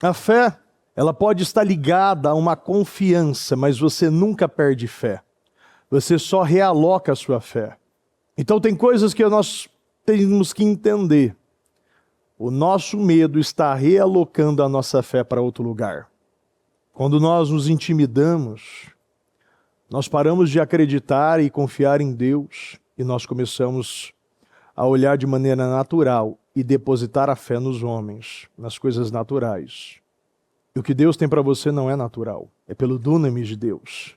A fé, ela pode estar ligada a uma confiança, mas você nunca perde fé. Você só realoca a sua fé. Então tem coisas que nós temos que entender. O nosso medo está realocando a nossa fé para outro lugar. Quando nós nos intimidamos, nós paramos de acreditar e confiar em Deus e nós começamos a olhar de maneira natural e depositar a fé nos homens, nas coisas naturais. E o que Deus tem para você não é natural, é pelo dunamis de Deus.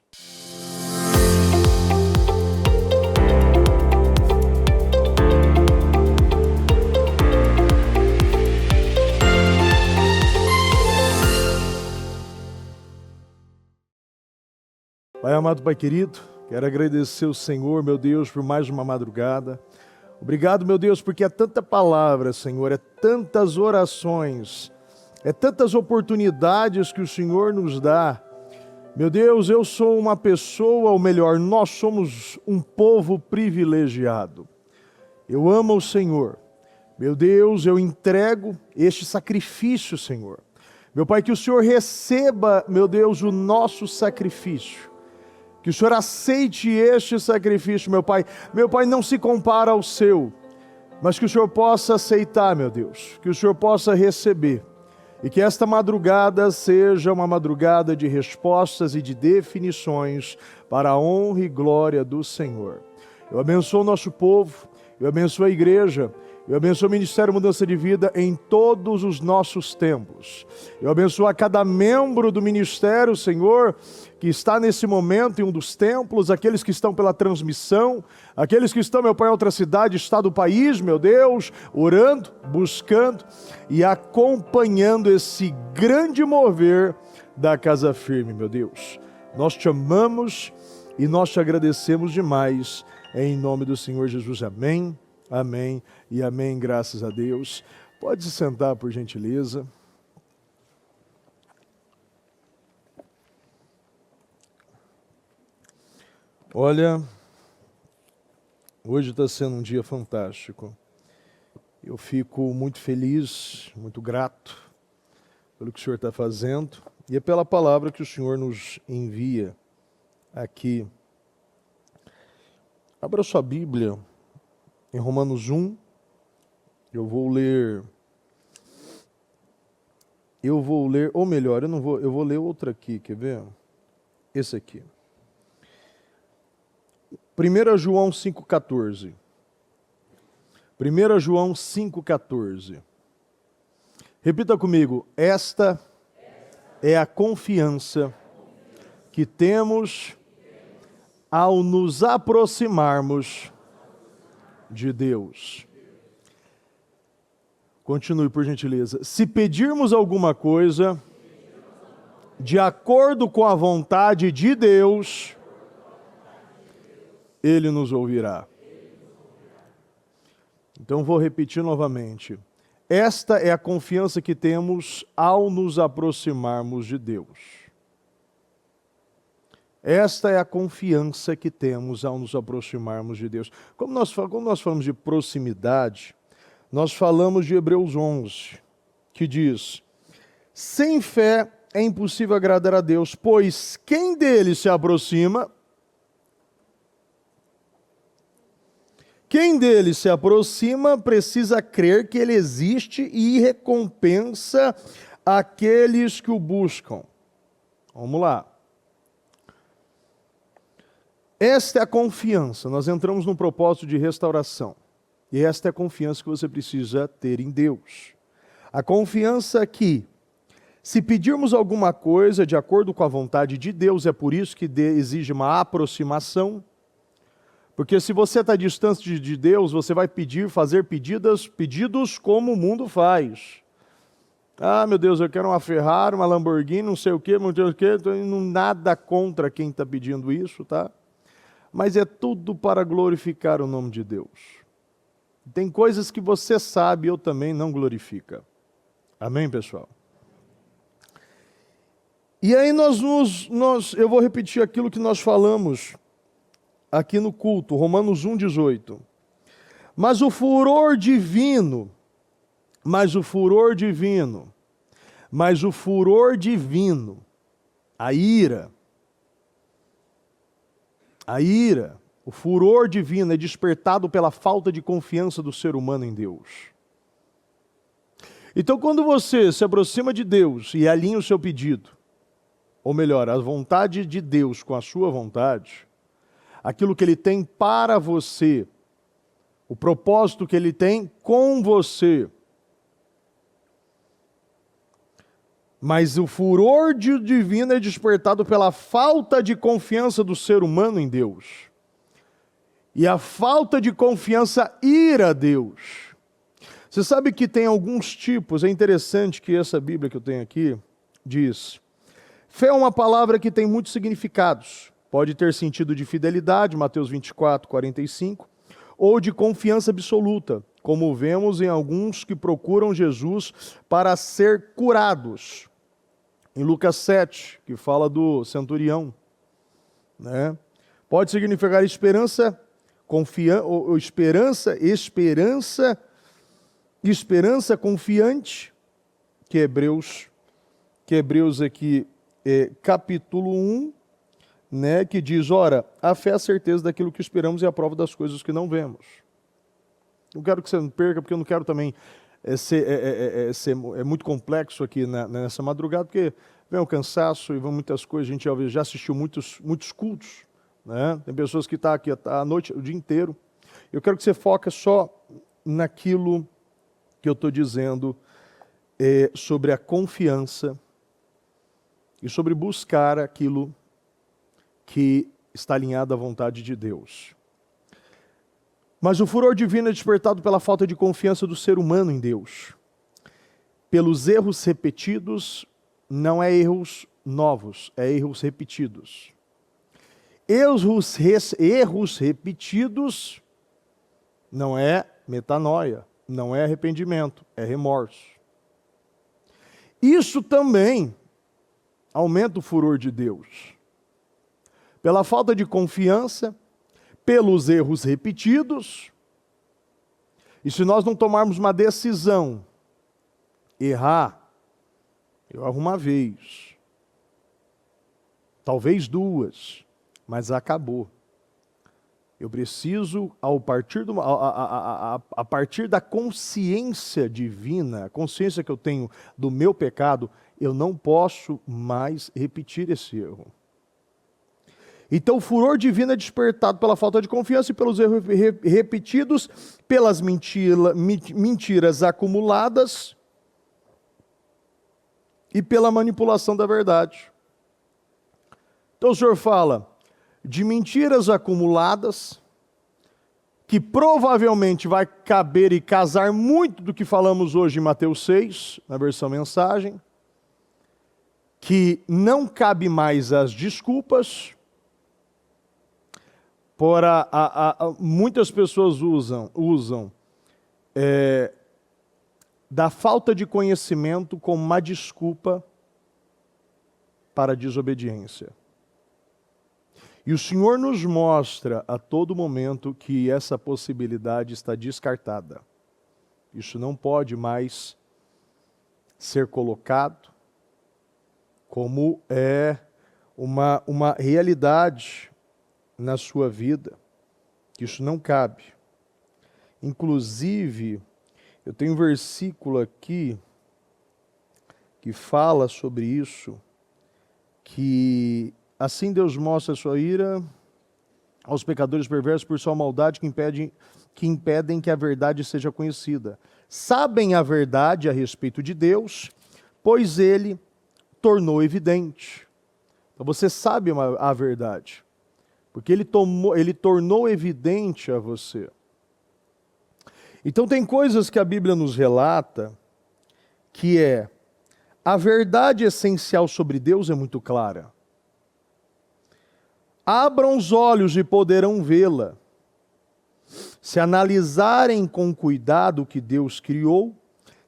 Pai amado, Pai querido, quero agradecer ao Senhor, meu Deus, por mais uma madrugada. Obrigado, meu Deus, porque é tanta palavra, Senhor, é tantas orações, é tantas oportunidades que o Senhor nos dá. Meu Deus, eu sou uma pessoa, ou melhor, nós somos um povo privilegiado. Eu amo o Senhor. Meu Deus, eu entrego este sacrifício, Senhor. Meu Pai, que o Senhor receba, meu Deus, o nosso sacrifício. Que o Senhor aceite este sacrifício, meu Pai. Meu Pai, não se compara ao seu, mas que o Senhor possa aceitar, meu Deus. Que o Senhor possa receber. E que esta madrugada seja uma madrugada de respostas e de definições para a honra e glória do Senhor. Eu abençoo o nosso povo, eu abençoo a igreja, eu abençoo o Ministério Mudança de Vida em todos os nossos templos. Eu abençoo a cada membro do ministério, Senhor, que está nesse momento em um dos templos, aqueles que estão pela transmissão, aqueles que estão, meu Pai, em outra cidade, estado do país, meu Deus, orando, buscando e acompanhando esse grande mover da Casa Firme, meu Deus. Nós te amamos e nós te agradecemos demais, em nome do Senhor Jesus. Amém, amém e amém, graças a Deus. Pode se sentar, por gentileza. Olha, hoje está sendo um dia fantástico. Eu fico muito feliz, muito grato pelo que o Senhor está fazendo e é pela palavra que o Senhor nos envia aqui. Abra sua Bíblia em Romanos 1. Eu vou ler, ou melhor, eu vou ler outra aqui, quer ver? Esse aqui. 1 João 5,14. 1 João 5,14. Repita comigo. Esta é a confiança que temos ao nos aproximarmos de Deus. Continue, por gentileza. Se pedirmos alguma coisa de acordo com a vontade de Deus, Ele nos ouvirá. Então vou repetir novamente. Esta é a confiança que temos ao nos aproximarmos de Deus. Esta é a confiança que temos ao nos aproximarmos de Deus. Quando nós falamos de proximidade, nós falamos de Hebreus 11, que diz: sem fé é impossível agradar a Deus, pois quem dele se aproxima... Quem dele se aproxima precisa crer que ele existe e recompensa aqueles que o buscam. Vamos lá. Esta é a confiança. Nós entramos num propósito de restauração. E esta é a confiança que você precisa ter em Deus. A confiança que, se pedirmos alguma coisa de acordo com a vontade de Deus, é por isso que exige uma aproximação. Porque se você está distante de Deus, você vai fazer pedidos como o mundo faz. Ah, meu Deus, eu quero uma Ferrari, uma Lamborghini, não sei o quê, nada contra quem está pedindo isso, tá? Mas é tudo para glorificar o nome de Deus. Tem coisas que você sabe, eu também não glorifica. Amém, pessoal? E aí eu vou repetir aquilo que nós falamos aqui no culto, Romanos 1,18. Mas o furor divino Mas o furor divino, a ira, o furor divino é despertado pela falta de confiança do ser humano em Deus. Então, quando você se aproxima de Deus e alinha o seu pedido, ou melhor, a vontade de Deus com a sua vontade, aquilo que Ele tem para você, o propósito que Ele tem com você, mas o furor divino é despertado pela falta de confiança do ser humano em Deus. E a falta de confiança ira a Deus. Você sabe que tem alguns tipos, é interessante que essa Bíblia que eu tenho aqui diz: fé é uma palavra que tem muitos significados. Pode ter sentido de fidelidade, Mateus 24, 45, ou de confiança absoluta, como vemos em alguns que procuram Jesus para ser curados. Em Lucas 7, que fala do centurião, né? Pode significar esperança, esperança confiante, que Hebreus aqui, capítulo 1, né, que diz, ora, a fé é a certeza daquilo que esperamos e a prova das coisas que não vemos. Não quero que você não perca, porque eu não quero também ser muito complexo aqui nessa madrugada, porque vem o cansaço e vão muitas coisas, a gente já assistiu muitos cultos, né? Tem pessoas que estão aqui a noite, o dia inteiro. Eu quero que você foque só naquilo que eu estou dizendo sobre a confiança e sobre buscar aquilo que está alinhado à vontade de Deus. Mas o furor divino é despertado pela falta de confiança do ser humano em Deus. Pelos erros repetidos, não é erros novos, é erros repetidos. Erros repetidos não é metanoia, não é arrependimento, é remorso. Isso também aumenta o furor de Deus. Pela falta de confiança, pelos erros repetidos, e se nós não tomarmos uma decisão, errar, eu erro uma vez, talvez duas, mas acabou. Eu preciso, a partir da consciência divina, a consciência que eu tenho do meu pecado, eu não posso mais repetir esse erro. Então o furor divino é despertado pela falta de confiança e pelos erros repetidos, pelas mentiras acumuladas e pela manipulação da verdade. Então o Senhor fala de mentiras acumuladas, que provavelmente vai caber e casar muito do que falamos hoje em Mateus 6, na versão mensagem, que não cabe mais as desculpas. Muitas pessoas usam da falta de conhecimento como uma desculpa para a desobediência. E o Senhor nos mostra a todo momento que essa possibilidade está descartada. Isso não pode mais ser colocado como uma realidade na sua vida. Isso não cabe. Inclusive, eu tenho um versículo aqui que fala sobre isso, que assim Deus mostra a sua ira aos pecadores perversos por sua maldade que impedem que a verdade seja conhecida. Sabem a verdade a respeito de Deus, pois Ele tornou evidente. Então você sabe a verdade, porque Ele tornou evidente a você. Então tem coisas que a Bíblia nos relata que a verdade essencial sobre Deus é muito clara. Abram os olhos e poderão vê-la. Se analisarem com cuidado o que Deus criou,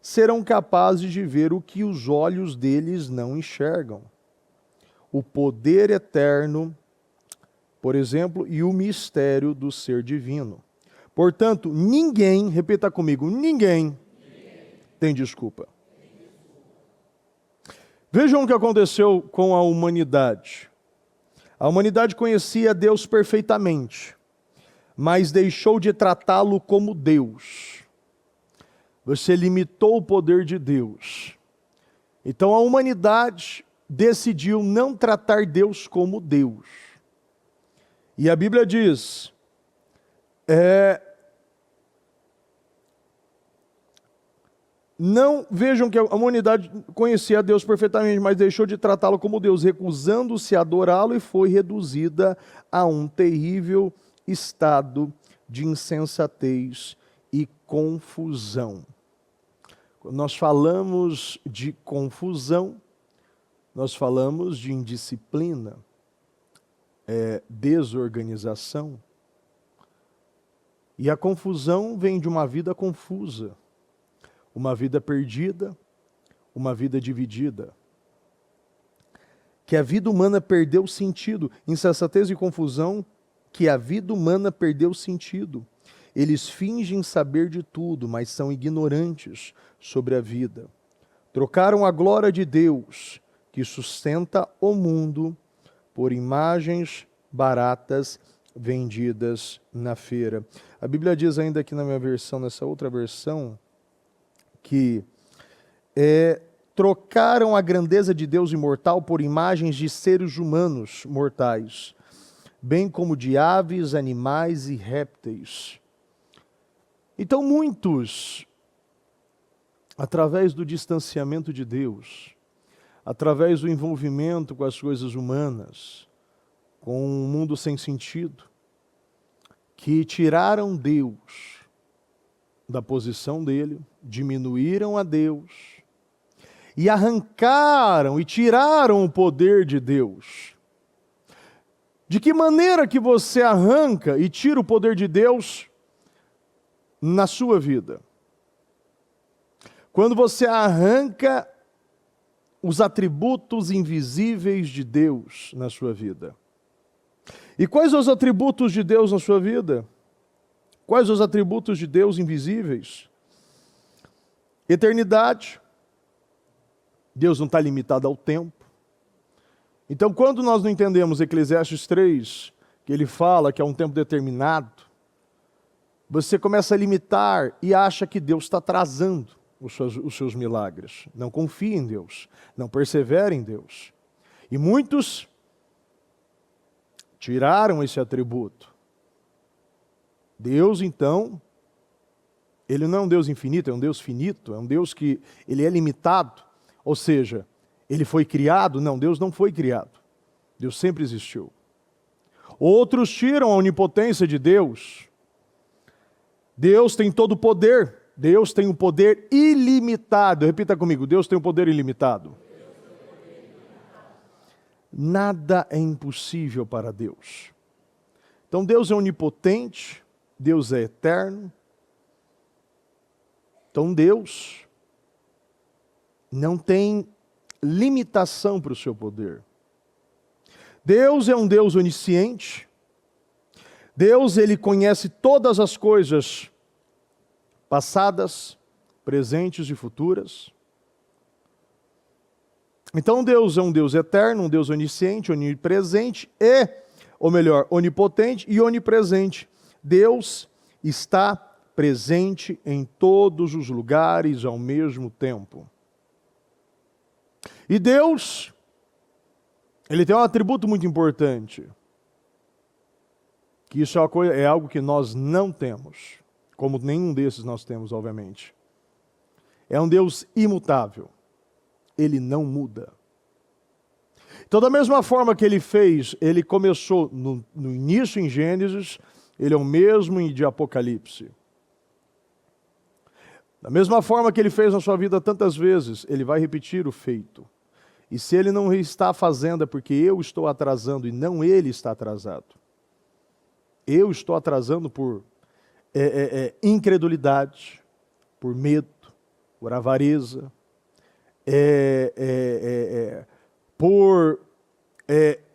serão capazes de ver o que os olhos deles não enxergam. O poder eterno, por exemplo, e o mistério do ser divino. Portanto, ninguém, repita comigo, ninguém tem desculpa. Vejam o que aconteceu com a humanidade. A humanidade conhecia Deus perfeitamente, mas deixou de tratá-lo como Deus. Você limitou o poder de Deus. Então a humanidade decidiu não tratar Deus como Deus. E a Bíblia diz, não vejam que a humanidade conhecia Deus perfeitamente, mas deixou de tratá-lo como Deus, recusando-se a adorá-lo, e foi reduzida a um terrível estado de insensatez e confusão. Quando nós falamos de confusão, nós falamos de indisciplina, desorganização. E a confusão vem de uma vida confusa, uma vida perdida, uma vida dividida. Que a vida humana perdeu sentido, insensatez e confusão, que a vida humana perdeu sentido. Eles fingem saber de tudo, mas são ignorantes sobre a vida. Trocaram a glória de Deus, que sustenta o mundo, por imagens baratas vendidas na feira. A Bíblia diz ainda aqui na minha versão, nessa outra versão, que trocaram a grandeza de Deus imortal por imagens de seres humanos mortais, bem como de aves, animais e répteis. Então muitos, através do distanciamento de Deus, através do envolvimento com as coisas humanas, com um mundo sem sentido, que tiraram Deus da posição dele, diminuíram a Deus e arrancaram e tiraram o poder de Deus. De que maneira que você arranca e tira o poder de Deus na sua vida? Quando você arranca os atributos invisíveis de Deus na sua vida. E quais os atributos de Deus na sua vida? Quais os atributos de Deus invisíveis? Eternidade. Deus não está limitado ao tempo. Então, quando nós não entendemos Eclesiastes 3, que ele fala que é um tempo determinado, você começa a limitar e acha que Deus está atrasando os seus milagres. Não confie em Deus, não persevere em Deus. E muitos tiraram esse atributo. Deus, então, ele não é um Deus infinito, é um Deus finito, é um Deus que ele é limitado. Ou seja, ele foi criado? Não, Deus não foi criado. Deus sempre existiu. Outros tiram a onipotência de Deus. Deus tem todo o poder. Deus tem um poder ilimitado. Repita comigo, Deus tem um poder ilimitado. Nada é impossível para Deus. Então Deus é onipotente, Deus é eterno. Então Deus não tem limitação para o seu poder. Deus é um Deus onisciente. Deus, ele conhece todas as coisas passadas, presentes e futuras. Então Deus é um Deus eterno, um Deus onisciente, onipresente onipotente e onipresente. Deus está presente em todos os lugares ao mesmo tempo. E Deus, ele tem um atributo muito importante, que isso é algo que nós não temos, como nenhum desses nós temos, obviamente. É um Deus imutável. Ele não muda. Então, da mesma forma que ele fez, ele começou no início em Gênesis, ele é o mesmo de Apocalipse. Da mesma forma que ele fez na sua vida tantas vezes, ele vai repetir o feito. E se ele não está fazendo, é porque eu estou atrasando e não ele está atrasado. Eu estou atrasando por incredulidade, por medo, por avareza, por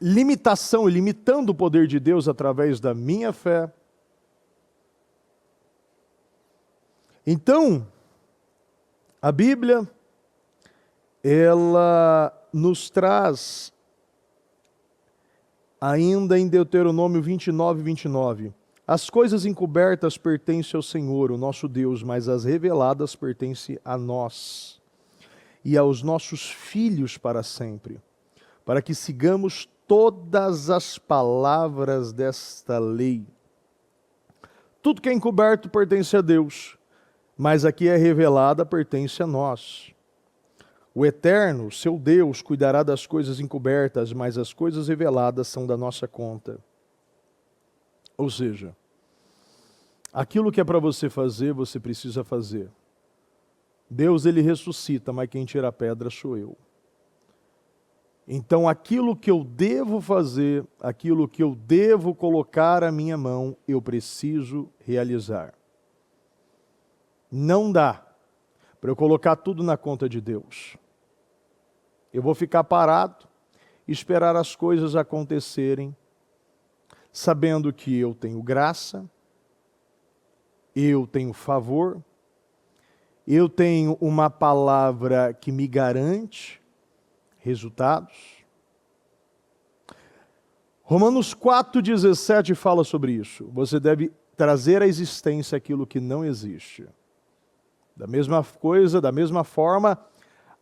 limitação, limitando o poder de Deus através da minha fé. Então, a Bíblia, ela nos traz, ainda em Deuteronômio 29, 29, as coisas encobertas pertencem ao Senhor, o nosso Deus, mas as reveladas pertencem a nós e aos nossos filhos para sempre, para que sigamos todas as palavras desta lei. Tudo que é encoberto pertence a Deus, mas a que é revelada pertence a nós. O Eterno, seu Deus, cuidará das coisas encobertas, mas as coisas reveladas são da nossa conta. Ou seja, aquilo que é para você fazer, você precisa fazer. Deus, ele ressuscita, mas quem tira a pedra sou eu. Então, aquilo que eu devo fazer, aquilo que eu devo colocar à minha mão, eu preciso realizar. Não dá para eu colocar tudo na conta de Deus. Eu vou ficar parado, esperar as coisas acontecerem, sabendo que eu tenho graça, eu tenho favor, eu tenho uma palavra que me garante resultados. Romanos 4,17 fala sobre isso. Você deve trazer à existência aquilo que não existe. Da mesma coisa, da mesma forma,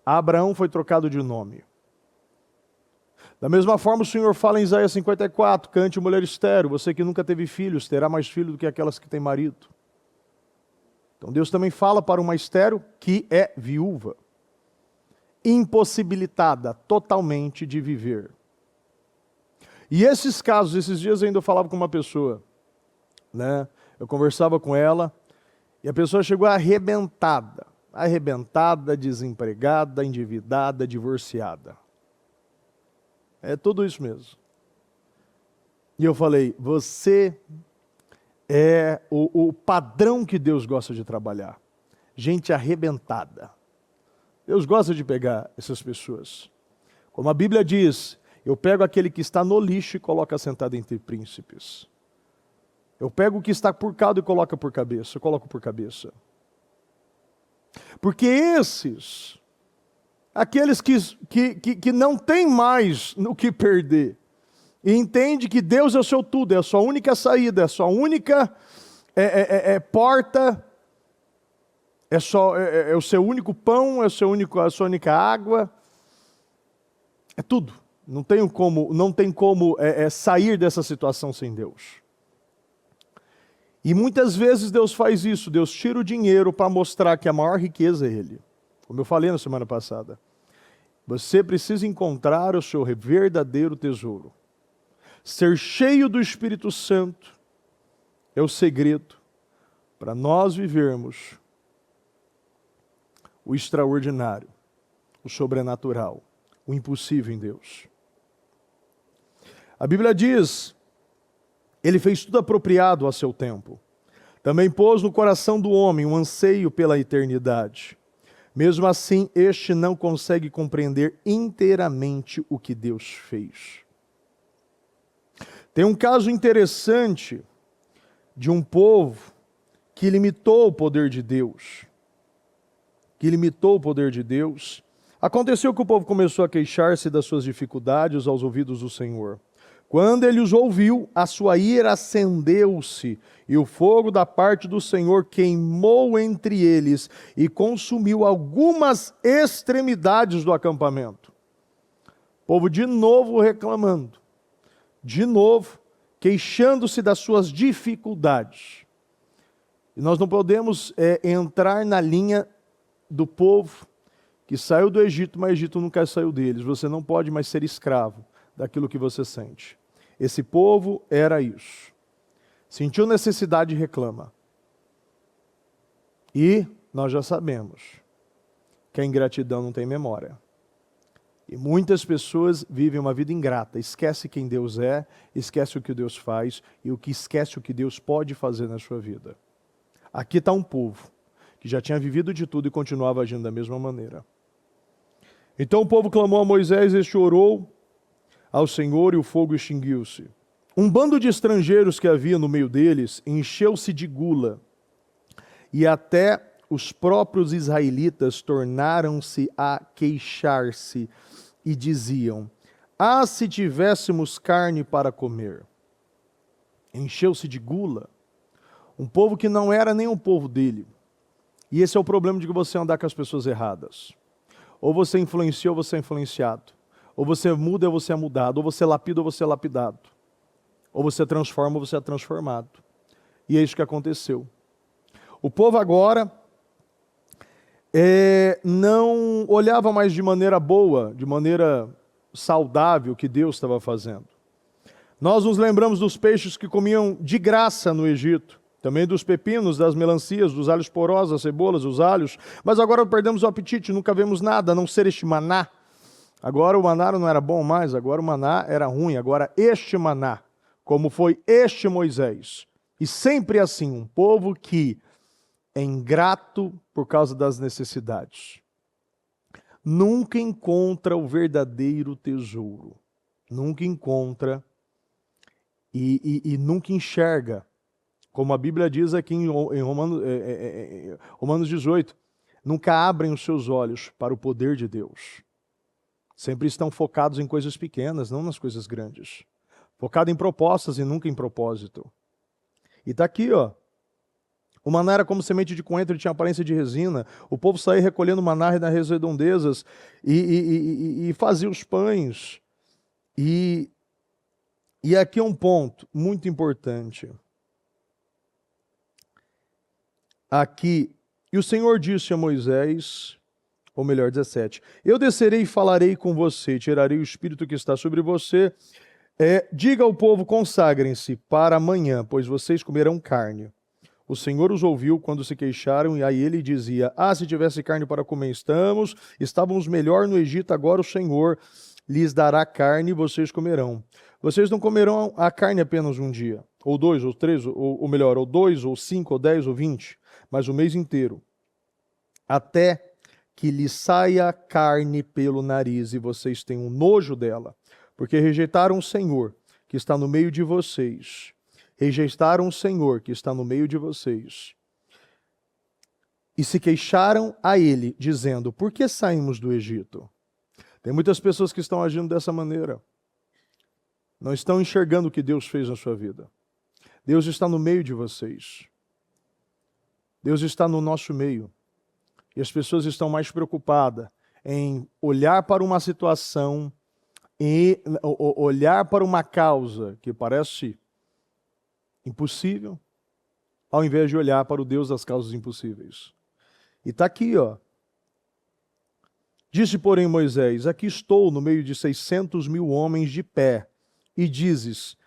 Abraão foi trocado de nome. Da mesma forma, o Senhor fala em Isaías 54, cante mulher estéril, você que nunca teve filhos, terá mais filhos do que aquelas que têm marido. Então Deus também fala para uma estéril que é viúva, impossibilitada totalmente de viver. E esses casos, esses dias ainda eu falava com uma pessoa, né? Eu conversava com ela e a pessoa chegou arrebentada, desempregada, endividada, divorciada. É tudo isso mesmo. E eu falei, você é o padrão que Deus gosta de trabalhar. Gente arrebentada. Deus gosta de pegar essas pessoas. Como a Bíblia diz, eu pego aquele que está no lixo e coloco sentado entre príncipes. Eu pego o que está por cauda e coloco por cabeça. Eu coloco por cabeça. Porque esses, aqueles que não têm mais no que perder, e entende que Deus é o seu tudo, é a sua única saída, é a sua única porta, é o seu único pão, é a sua única água, é tudo. Não tem como sair dessa situação sem Deus. E muitas vezes Deus faz isso, Deus tira o dinheiro para mostrar que a maior riqueza é Ele. Como eu falei na semana passada. Você precisa encontrar o seu verdadeiro tesouro. Ser cheio do Espírito Santo é o segredo para nós vivermos o extraordinário, o sobrenatural, o impossível em Deus. A Bíblia diz, Ele fez tudo apropriado a seu tempo. Também pôs no coração do homem um anseio pela eternidade. Mesmo assim, este não consegue compreender inteiramente o que Deus fez. Tem um caso interessante de um povo que limitou o poder de Deus. Aconteceu que o povo começou a queixar-se das suas dificuldades aos ouvidos do Senhor. Quando ele os ouviu, a sua ira acendeu-se, e o fogo da parte do Senhor queimou entre eles e consumiu algumas extremidades do acampamento. O povo de novo reclamando, de novo queixando-se das suas dificuldades. E nós não podemos entrar na linha do povo que saiu do Egito, mas o Egito nunca saiu deles. Você não pode mais ser escravo daquilo que você sente. Esse povo era isso. Sentiu necessidade e reclama. E nós já sabemos que a ingratidão não tem memória. E muitas pessoas vivem uma vida ingrata, esquece quem Deus é, esquece o que Deus faz e esquece o que Deus pode fazer na sua vida. Aqui está um povo que já tinha vivido de tudo e continuava agindo da mesma maneira. Então o povo clamou a Moisés, este orou ao Senhor e o fogo extinguiu-se. Um bando de estrangeiros que havia no meio deles encheu-se de gula e até os próprios israelitas tornaram-se a queixar-se e diziam: ah, se tivéssemos carne para comer. Encheu-se de gula. Um povo que não era nem o povo dele. E esse é o problema de você andar com as pessoas erradas. Ou você influencia ou você é influenciado. Ou você muda ou você é mudado. Ou você lapida ou você é lapidado. Ou você transforma ou você é transformado. E é isso que aconteceu. O povo agora não olhava mais de maneira boa, de maneira saudável o que Deus estava fazendo. Nós nos lembramos dos peixes que comiam de graça no Egito. Também dos pepinos, das melancias, dos alhos porosos, das cebolas, os alhos. Mas agora perdemos o apetite, nunca vemos nada, a não ser este maná. Agora o maná não era bom mais, agora o maná era ruim. Agora este maná, como foi este Moisés. E sempre assim, um povo que é ingrato por causa das necessidades. Nunca encontra o verdadeiro tesouro. Nunca encontra e nunca enxerga. Como a Bíblia diz aqui em Romanos 18, nunca abrem os seus olhos para o poder de Deus. Sempre estão focados em coisas pequenas, não nas coisas grandes. Focado em propostas e nunca em propósito. E está aqui, ó. O maná era como semente de coentro e tinha aparência de resina. O povo saía recolhendo maná nas redondezas e fazia os pães. E aqui é um ponto muito importante. Aqui, e o Senhor disse a Moisés, ou melhor, 17, eu descerei e falarei com você, tirarei o espírito que está sobre você. Diga ao povo, consagrem-se para amanhã, pois vocês comerão carne. O Senhor os ouviu quando se queixaram, e aí ele dizia, ah, se tivesse carne para comer, estávamos melhor no Egito, agora o Senhor lhes dará carne e vocês comerão. Vocês não comerão a carne apenas um dia, ou 2, ou 3, ou melhor, ou 2, ou 5, ou 10, ou 20, mas o mês inteiro, até que lhe saia carne pelo nariz e vocês tenham nojo dela, porque rejeitaram o Senhor que está no meio de vocês. Rejeitaram o Senhor que está no meio de vocês. E se queixaram a ele, dizendo, por que saímos do Egito? Tem muitas pessoas que estão agindo dessa maneira. Não estão enxergando o que Deus fez na sua vida. Deus está no meio de vocês. Deus está no nosso meio. E as pessoas estão mais preocupadas em olhar para uma situação e olhar para uma causa que parece impossível, ao invés de olhar para o Deus das causas impossíveis. E está aqui, ó. Disse, porém, Moisés, aqui estou no meio de 600.000 homens de pé, e dizes,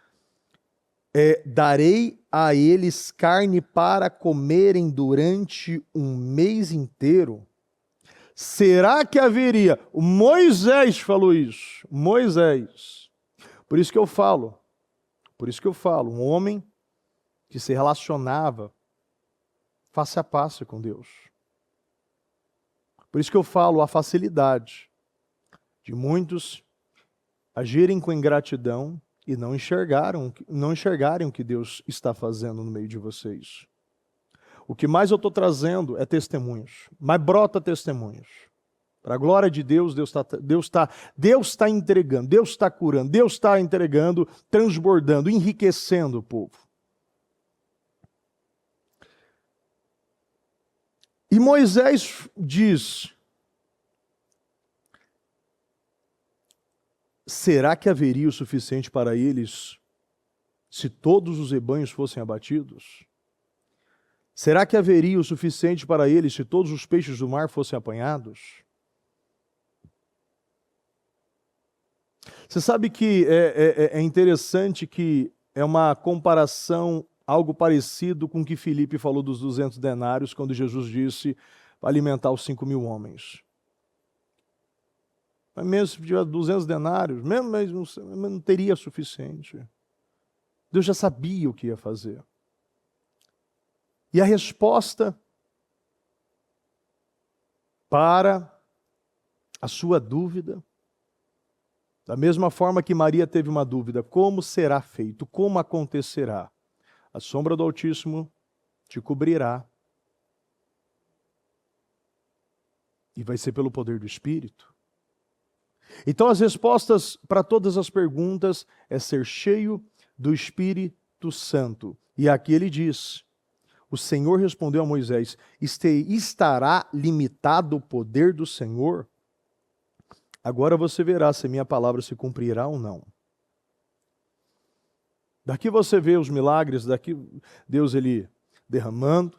darei a eles carne para comerem durante um mês inteiro? Será que haveria? Moisés falou isso. Moisés. Por isso que eu falo, um homem que se relacionava face a face com Deus. Por isso que eu falo a facilidade de muitos agirem com ingratidão e não enxergarem o que Deus está fazendo no meio de vocês. O que mais eu estou trazendo é testemunhos, mas brota testemunhos. Para a glória de Deus, Deus está entregando, Deus está curando, Deus está entregando, transbordando, enriquecendo o povo. E Moisés diz, será que haveria o suficiente para eles se todos os rebanhos fossem abatidos? Será que haveria o suficiente para eles se todos os peixes do mar fossem apanhados? Você sabe que é interessante que é uma comparação, algo parecido com o que Filipe falou dos 200 denários, quando Jesus disse para alimentar os 5.000 homens. Mas mesmo se tiver 200 denários, mesmo não teria suficiente. Deus já sabia o que ia fazer. E a resposta para a sua dúvida, da mesma forma que Maria teve uma dúvida, como será feito, como acontecerá? A sombra do Altíssimo te cobrirá. E vai ser pelo poder do Espírito. Então as respostas para todas as perguntas é ser cheio do Espírito Santo. E aqui ele diz, o Senhor respondeu a Moisés, estará limitado o poder do Senhor? Agora você verá se minha palavra se cumprirá ou não. Daqui você vê os milagres, daqui Deus ele derramando,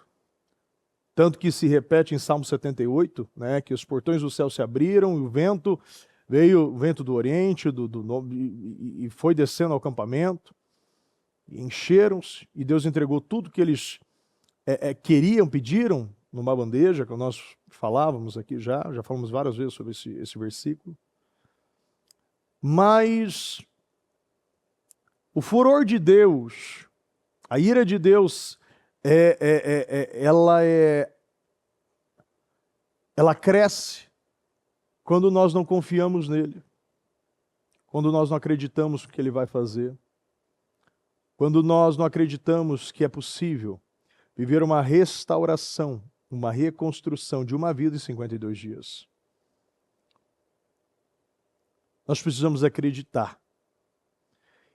tanto que se repete em Salmo 78, né, que os portões do céu se abriram e o vento veio, o vento do Oriente, e foi descendo ao acampamento, e encheram-se, e Deus entregou tudo que eles queriam, pediram, numa bandeja, que nós falávamos aqui já falamos várias vezes sobre esse versículo. Mas o furor de Deus, a ira de Deus, ela cresce quando nós não confiamos nele, quando nós não acreditamos no que ele vai fazer, quando nós não acreditamos que é possível viver uma restauração, uma reconstrução de uma vida em 52 dias. Nós precisamos acreditar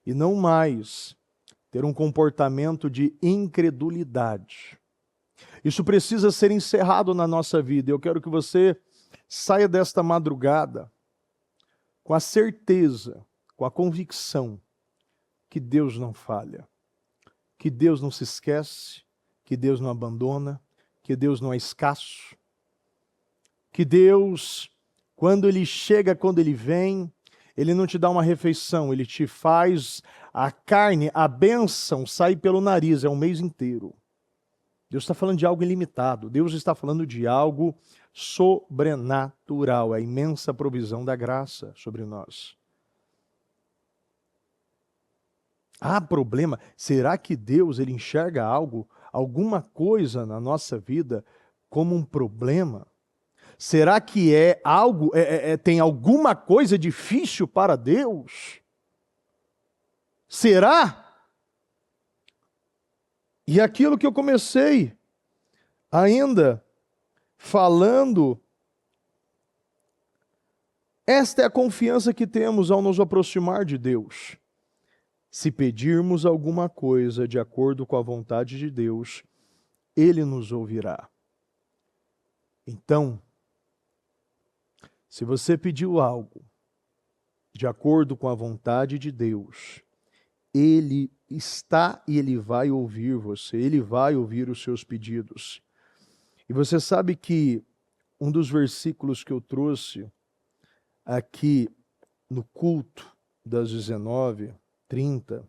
e não mais ter um comportamento de incredulidade. Isso precisa ser encerrado na nossa vida. Eu quero que você saia desta madrugada com a certeza, com a convicção que Deus não falha, que Deus não se esquece, que Deus não abandona, que Deus não é escasso, que Deus, quando Ele chega, quando Ele vem, Ele não te dá uma refeição, Ele te faz a carne, a bênção sair pelo nariz, é um mês inteiro. Deus está falando de algo ilimitado, Deus está falando de algo sobrenatural, a imensa provisão da graça sobre nós. Há problema? Será que Deus ele enxerga algo, alguma coisa na nossa vida como um problema? Será que tem alguma coisa difícil para Deus? Será? E aquilo que eu comecei ainda falando, esta é a confiança que temos ao nos aproximar de Deus. Se pedirmos alguma coisa de acordo com a vontade de Deus, Ele nos ouvirá. Então, se você pediu algo de acordo com a vontade de Deus, Ele está e Ele vai ouvir você, Ele vai ouvir os seus pedidos. E você sabe que um dos versículos que eu trouxe aqui no culto das 19h30,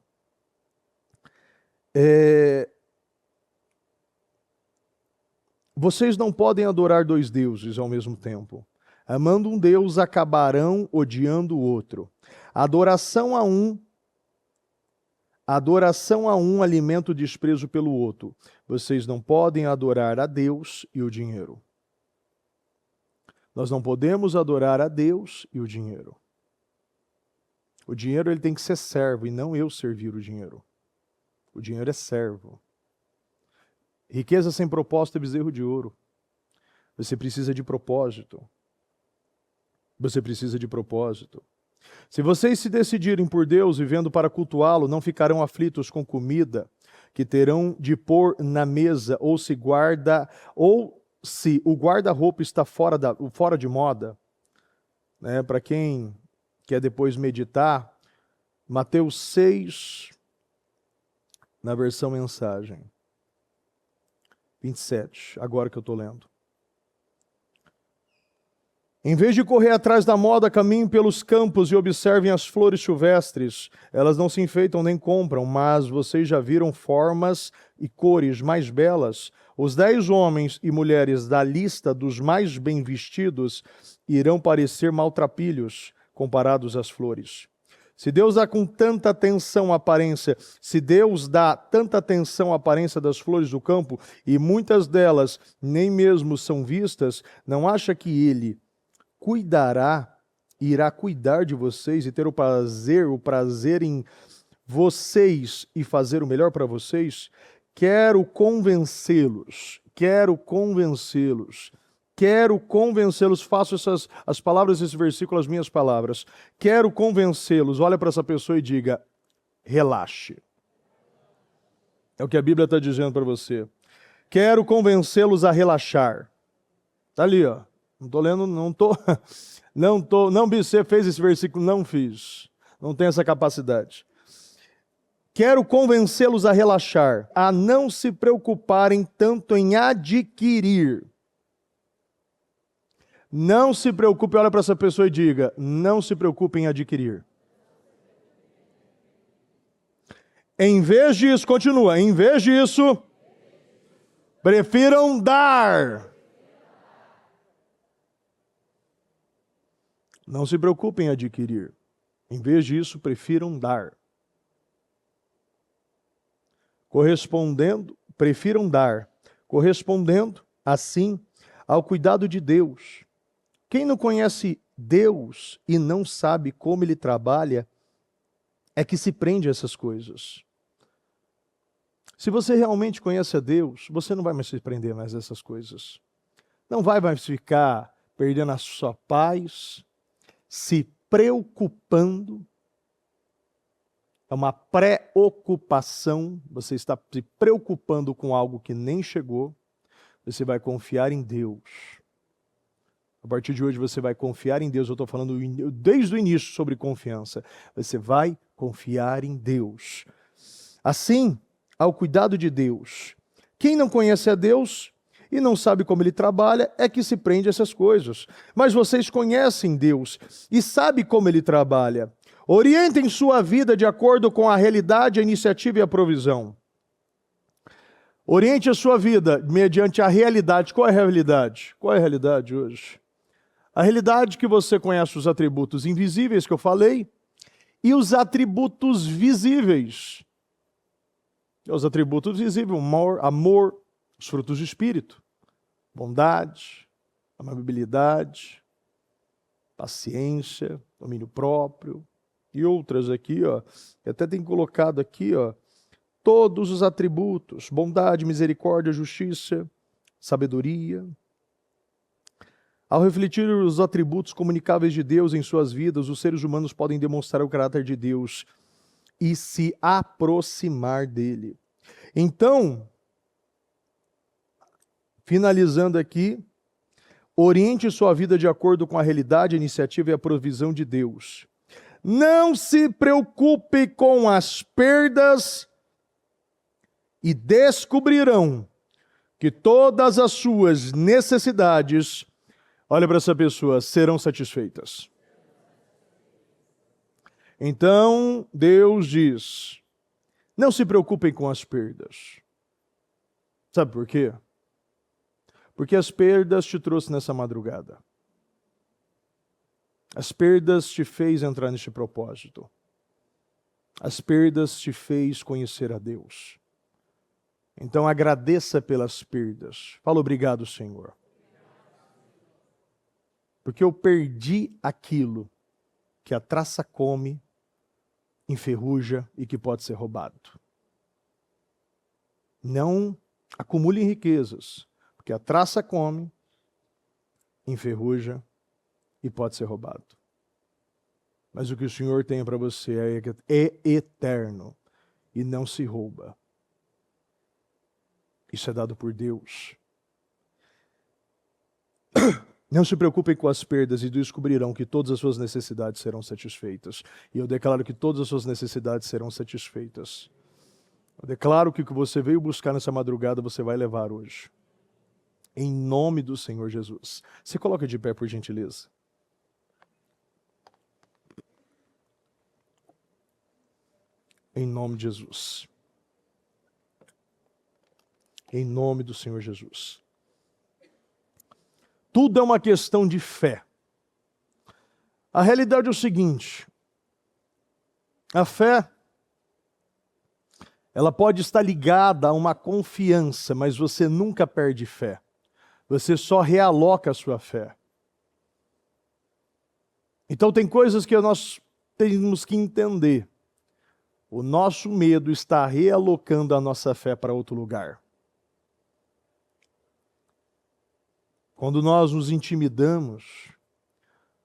vocês não podem adorar dois deuses ao mesmo tempo. Amando um Deus, acabarão odiando o outro. Adoração a um alimenta o desprezo pelo outro. Vocês não podem adorar a Deus e o dinheiro. Nós não podemos adorar a Deus e o dinheiro. O dinheiro ele tem que ser servo e não eu servir o dinheiro. O dinheiro é servo. Riqueza sem propósito é bezerro de ouro. Você precisa de propósito. Você precisa de propósito. Se vocês se decidirem por Deus vivendo para cultuá-lo, não ficarão aflitos com comida que terão de pôr na mesa, ou se o guarda-roupa está fora de moda. Né? Para quem quer depois meditar, Mateus 6, na versão mensagem, 27, agora que eu estou lendo. Em vez de correr atrás da moda, caminhem pelos campos e observem as flores silvestres. Elas não se enfeitam nem compram, mas vocês já viram formas e cores mais belas. Os 10 homens e mulheres da lista dos mais bem vestidos irão parecer maltrapilhos comparados às flores. Se Deus dá tanta atenção à aparência das flores do campo, e muitas delas nem mesmo são vistas, não acha que Ele irá cuidar de vocês e ter o prazer em vocês e fazer o melhor para vocês? Quero convencê-los Quero convencê-los, faço as palavras desse versículo as minhas palavras. Quero convencê-los. Olha para essa pessoa e diga, relaxe. É o que a Bíblia está dizendo para você. Quero convencê-los a relaxar. Está ali, ó. Não estou lendo, não, você fez esse versículo, não fiz. Não tenho essa capacidade. Quero convencê-los a relaxar, a não se preocuparem tanto em adquirir. Não se preocupe, olha para essa pessoa e diga, não se preocupe em adquirir. Em vez disso, continua, em vez disso, prefiram dar. Não se preocupem em adquirir. Em vez disso, prefiram dar. Prefiram dar, correspondendo, assim, ao cuidado de Deus. Quem não conhece Deus e não sabe como Ele trabalha, é que se prende a essas coisas. Se você realmente conhece a Deus, você não vai mais se prender mais a essas coisas. Não vai mais ficar perdendo a sua paz, se preocupando. É uma preocupação, você está se preocupando com algo que nem chegou, você vai confiar em Deus. A partir de hoje você vai confiar em Deus, eu estou falando desde o início sobre confiança. Você vai confiar em Deus. Assim, ao cuidado de Deus. Quem não conhece a Deus e não sabe como Ele trabalha, é que se prende a essas coisas. Mas vocês conhecem Deus e sabem como Ele trabalha. Orientem sua vida de acordo com a realidade, a iniciativa e a provisão. Oriente a sua vida mediante a realidade. Qual é a realidade? Qual é a realidade hoje? A realidade que você conhece os atributos invisíveis que eu falei e os atributos visíveis. Os atributos visíveis, amor, os frutos do Espírito, bondade, amabilidade, paciência, domínio próprio e outras aqui, ó. Eu até tenho colocado aqui, ó, todos os atributos, bondade, misericórdia, justiça, sabedoria. Ao refletir os atributos comunicáveis de Deus em suas vidas, os seres humanos podem demonstrar o caráter de Deus e se aproximar dele. Então, finalizando aqui, oriente sua vida de acordo com a realidade, a iniciativa e a provisão de Deus. Não se preocupe com as perdas e descobrirão que todas as suas necessidades, olha para essa pessoa, serão satisfeitas. Então, Deus diz, não se preocupem com as perdas. Sabe por quê? Porque as perdas te trouxe nessa madrugada. As perdas te fez entrar neste propósito. As perdas te fez conhecer a Deus. Então agradeça pelas perdas. Fala obrigado, Senhor. Porque eu perdi aquilo que a traça come, enferruja e que pode ser roubado. Não acumulem riquezas, porque a traça come, enferruja e pode ser roubado. Mas o que o Senhor tem para você é eterno e não se rouba. Isso é dado por Deus. Não se preocupem com as perdas e descobrirão que todas as suas necessidades serão satisfeitas. E eu declaro que todas as suas necessidades serão satisfeitas. Eu declaro que o que você veio buscar nessa madrugada, você vai levar hoje. Em nome do Senhor Jesus. Se coloca de pé, por gentileza. Em nome de Jesus. Em nome do Senhor Jesus. Tudo é uma questão de fé. A realidade é o seguinte: a fé, ela pode estar ligada a uma confiança, mas você nunca perde fé. Você só realoca a sua fé. Então tem coisas que nós temos que entender. O nosso medo está realocando a nossa fé para outro lugar. Quando nós nos intimidamos,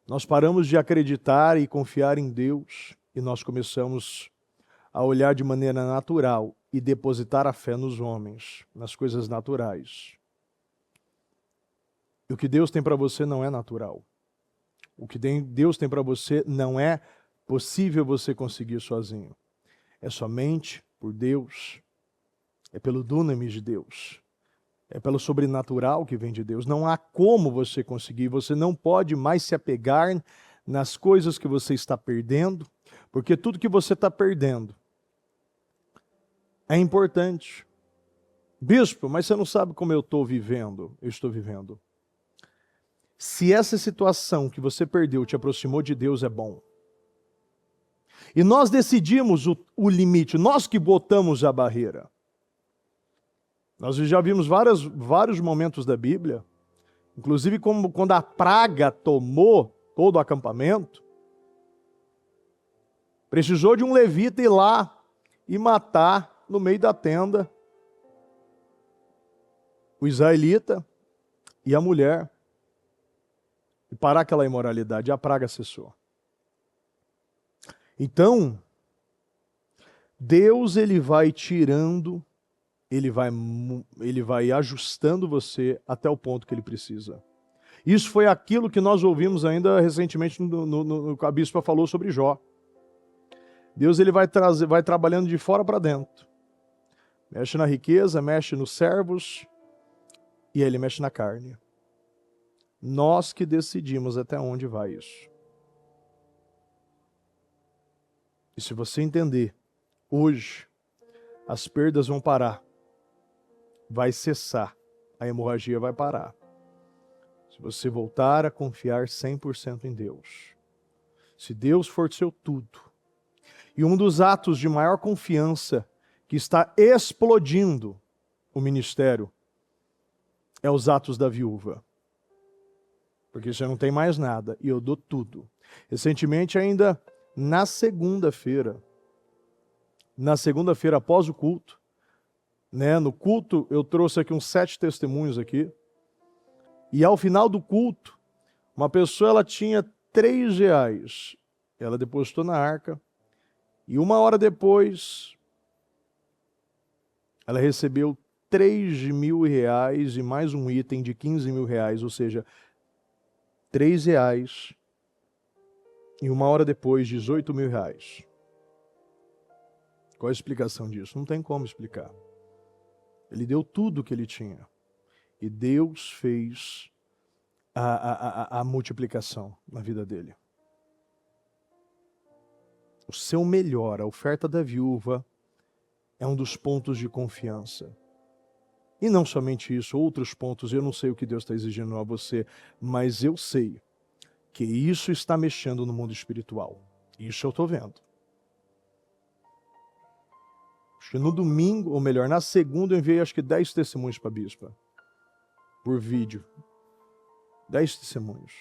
nós paramos de acreditar e confiar em Deus e nós começamos a olhar de maneira natural e depositar a fé nos homens, nas coisas naturais. E o que Deus tem para você não é natural. O que Deus tem para você não é possível você conseguir sozinho. É somente por Deus, é pelo dunamis de Deus, é pelo sobrenatural que vem de Deus. Não há como você conseguir, você não pode mais se apegar nas coisas que você está perdendo, porque tudo que você está perdendo é importante. Bispo, mas você não sabe como eu estou vivendo. Eu estou vivendo. Se essa situação que você perdeu te aproximou de Deus, é bom. E nós decidimos o limite, nós que botamos a barreira. Nós já vimos vários momentos da Bíblia, inclusive quando a praga tomou todo o acampamento, precisou de um levita ir lá e matar no meio da tenda o israelita e a mulher e parar aquela imoralidade, e a praga cessou. Então, Deus ele vai tirando, ele vai ajustando você até o ponto que ele precisa. Isso foi aquilo que nós ouvimos ainda recentemente no que a bispa falou sobre Jó. Deus ele vai trabalhando de fora para dentro. Mexe na riqueza, mexe nos servos e aí ele mexe na carne. Nós que decidimos até onde vai isso. E se você entender, hoje, as perdas vão parar. Vai cessar. A hemorragia vai parar. Se você voltar a confiar 100% em Deus. Se Deus for seu tudo. E um dos atos de maior confiança que está explodindo o ministério é os atos da viúva. Porque você não tem mais nada e eu dou tudo. Recentemente ainda na segunda-feira após o culto, né, no culto eu trouxe aqui uns 7 testemunhos aqui, e ao final do culto, uma pessoa ela tinha R$3, ela depositou na arca, e 1 hora depois, ela recebeu R$3.000 e mais um item de R$15.000, ou seja, R$3 e 1 hora depois, R$18.000. Qual a explicação disso? Não tem como explicar. Ele deu tudo o que ele tinha. E Deus fez a multiplicação na vida dele. O seu melhor, a oferta da viúva, é um dos pontos de confiança. E não somente isso, outros pontos, eu não sei o que Deus está exigindo a você, mas eu sei que isso está mexendo no mundo espiritual. Isso eu estou vendo. Acho que no domingo, ou melhor, na segunda eu enviei acho que 10 testemunhos para a bispa. Por vídeo. 10 testemunhos.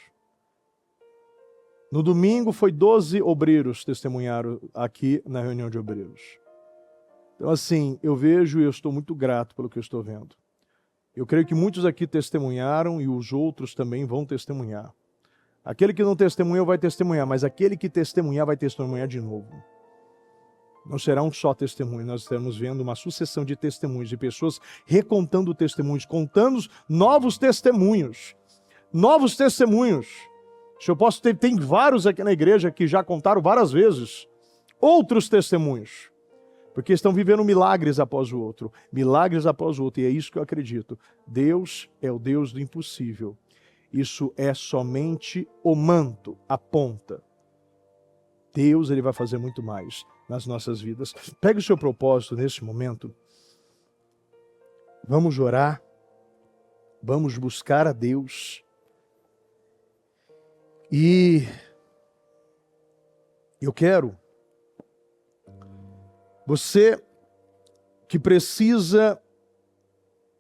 No domingo foi 12 obreiros testemunharam aqui na reunião de obreiros. Então assim, eu vejo e eu estou muito grato pelo que eu estou vendo. Eu creio que muitos aqui testemunharam e os outros também vão testemunhar. Aquele que não testemunhou vai testemunhar, mas aquele que testemunhar vai testemunhar de novo. Não será um só testemunho, nós estamos vendo uma sucessão de testemunhos, de pessoas recontando testemunhos, contando novos testemunhos. Novos testemunhos. Se eu posso ter, tem vários aqui na igreja que já contaram várias vezes outros testemunhos. Porque estão vivendo milagres após o outro. Milagres após o outro. E é isso que eu acredito. Deus é o Deus do impossível. Isso é somente o manto, a ponta. Deus ele vai fazer muito mais nas nossas vidas. Pegue o seu propósito nesse momento. Vamos orar. Vamos buscar a Deus. E eu quero, você que precisa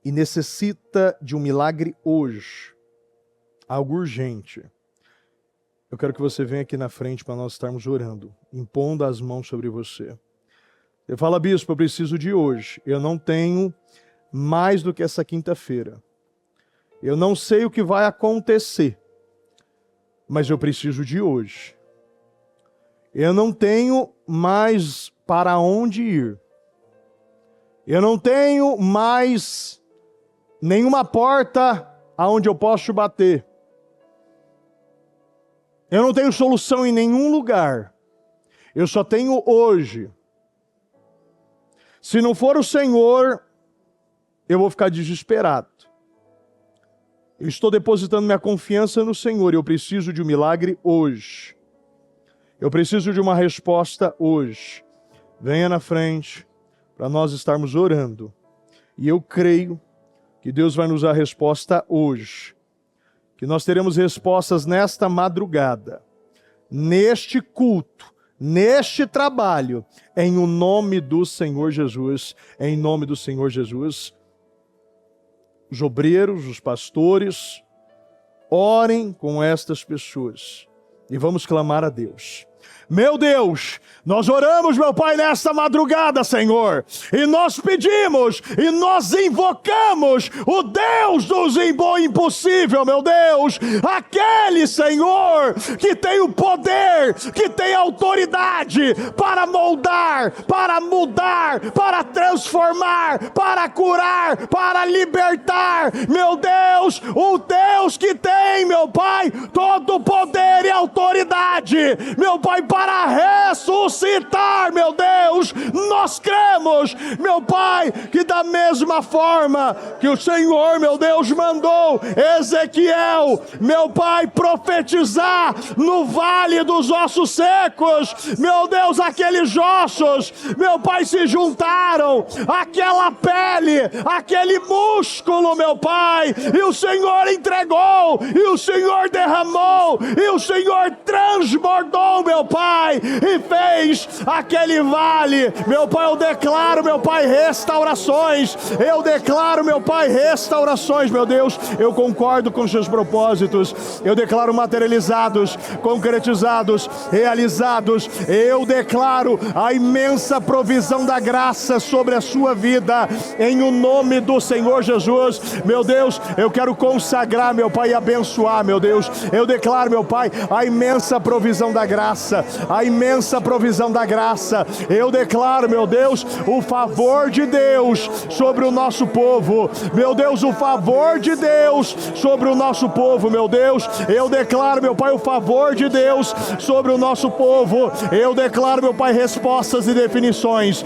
e necessita de um milagre hoje, algo urgente, eu quero que você venha aqui na frente para nós estarmos orando, impondo as mãos sobre você. Você fala, bispo, eu preciso de hoje, eu não tenho mais do que essa quinta-feira. Eu não sei o que vai acontecer, mas eu preciso de hoje. Eu não tenho mais para onde ir. Eu não tenho mais nenhuma porta aonde eu posso bater. Eu não tenho solução em nenhum lugar. Eu só tenho hoje. Se não for o Senhor, eu vou ficar desesperado. Eu estou depositando minha confiança no Senhor. Eu preciso de um milagre hoje. Eu preciso de uma resposta hoje. Venha na frente para nós estarmos orando. E eu creio que Deus vai nos dar a resposta hoje. Que nós teremos respostas nesta madrugada, neste culto, neste trabalho, em o nome do Senhor Jesus, em nome do Senhor Jesus. Os obreiros, os pastores, orem com estas pessoas e vamos clamar a Deus. Meu Deus, nós oramos, meu Pai, nesta madrugada, Senhor, e nós pedimos, e nós invocamos o Deus do impossível, meu Deus, aquele, Senhor, que tem o poder, que tem autoridade para moldar, para mudar, para transformar, para curar, para libertar, meu Deus, o Deus que tem, meu Pai, todo o poder e autoridade, meu Pai, para ressuscitar, meu Deus, nós cremos, meu Pai, que da mesma forma que o Senhor, meu Deus, mandou Ezequiel, meu Pai, profetizar no vale dos ossos secos, meu Deus, aqueles ossos, meu Pai, se juntaram, aquela pele, aquele músculo, meu Pai, e o Senhor entregou, e o Senhor derramou, e o Senhor transbordou, meu Pai, e fez aquele vale, meu Pai, eu declaro, meu Pai, restaurações, eu declaro, meu Pai, restaurações, meu Deus, eu concordo com os seus propósitos, eu declaro materializados, concretizados, realizados, eu declaro a imensa provisão da graça sobre a sua vida, em o nome do Senhor Jesus, meu Deus, eu quero consagrar, meu Pai, e abençoar, meu Deus, eu declaro, meu Pai, a imensa provisão da graça, a imensa provisão da graça, eu declaro, meu Deus, o favor de Deus sobre o nosso povo, meu Deus, o favor de Deus sobre o nosso povo, meu Deus, eu declaro, meu Pai, o favor de Deus sobre o nosso povo, eu declaro, meu Pai, respostas e definições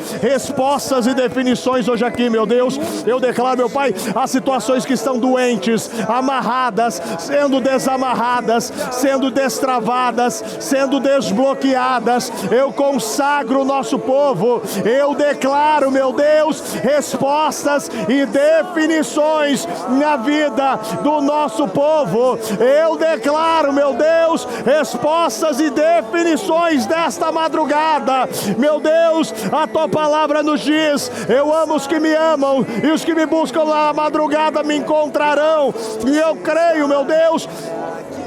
hoje aqui, meu Deus, eu declaro, meu Pai, as situações que estão doentes, amarradas, sendo desamarradas, sendo destravadas, sendo desbloqueadas, eu consagro o nosso povo, eu declaro, meu Deus, respostas e definições na vida do nosso povo, eu declaro, meu Deus, respostas e definições desta madrugada, meu Deus, a tua palavra nos diz, eu amo os que me amam, e os que me buscam na madrugada me encontrarão, e eu creio, meu Deus,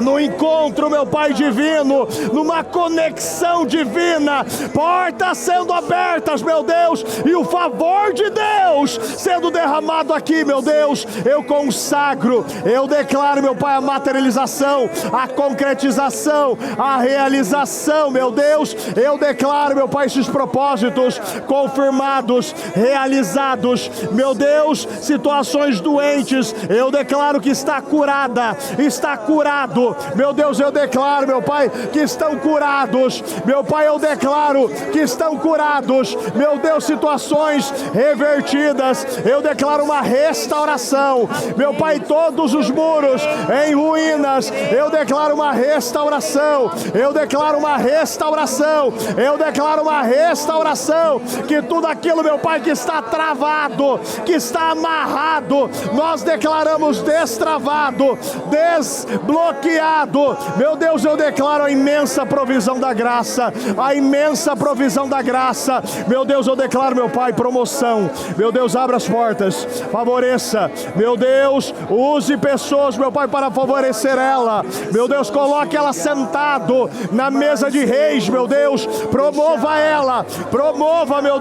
no encontro, meu Pai divino, numa conexão divina, portas sendo abertas, meu Deus, e o favor de Deus sendo derramado aqui, meu Deus, eu consagro, eu declaro, meu Pai, a materialização, a concretização, a realização, meu Deus, eu declaro, meu Pai, esses propósitos confirmados, realizados, meu Deus, situações doentes, eu declaro que está curada, está curado, meu Deus, eu declaro, meu Pai, que estão curados, meu Pai, eu declaro que estão curados, meu Deus, situações revertidas, eu declaro uma restauração, meu Pai, todos os muros em ruínas, eu declaro uma restauração, eu declaro uma restauração, eu declaro uma restauração, que tudo aquilo, meu Pai, que está travado, que está amarrado, nós declaramos destravado, desbloqueado, ampliado. Meu Deus, eu declaro a imensa provisão da graça, a imensa provisão da graça. Meu Deus, eu declaro, meu Pai, promoção. Meu Deus, abra as portas, favoreça. Meu Deus, use pessoas, meu Pai, para favorecer ela. Meu Deus, coloque ela sentado na mesa de reis, meu Deus. Promova ela, promova, meu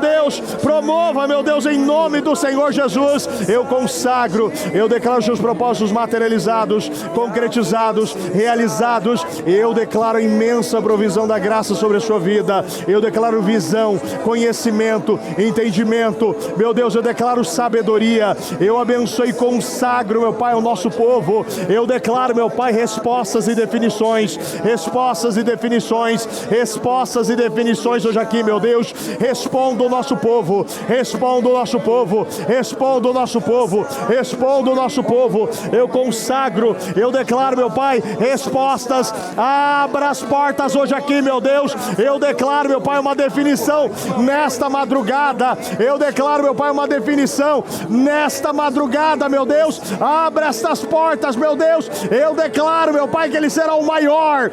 Deus, em nome do Senhor Jesus. Eu consagro, eu declaro os seus propósitos materializados, concretizados, realizados. Eu declaro a imensa provisão da graça sobre a sua vida. Eu declaro visão, conhecimento, entendimento. Meu Deus, eu declaro sabedoria. Eu abençoo e consagro, meu Pai, o nosso povo. Eu declaro, meu Pai, respostas e definições, respostas e definições, respostas e definições hoje aqui, meu Deus. Responda o nosso povo, responda o nosso povo, responda o nosso povo, responda o nosso povo. Eu consagro, eu declaro, meu Pai, respostas. Abra as portas hoje aqui, meu Deus. Eu declaro, meu Pai, uma definição nesta madrugada. Eu declaro, meu Pai, uma definição nesta madrugada, meu Deus. Abra estas portas, meu Deus. Eu declaro, meu Pai, que Ele será o maior,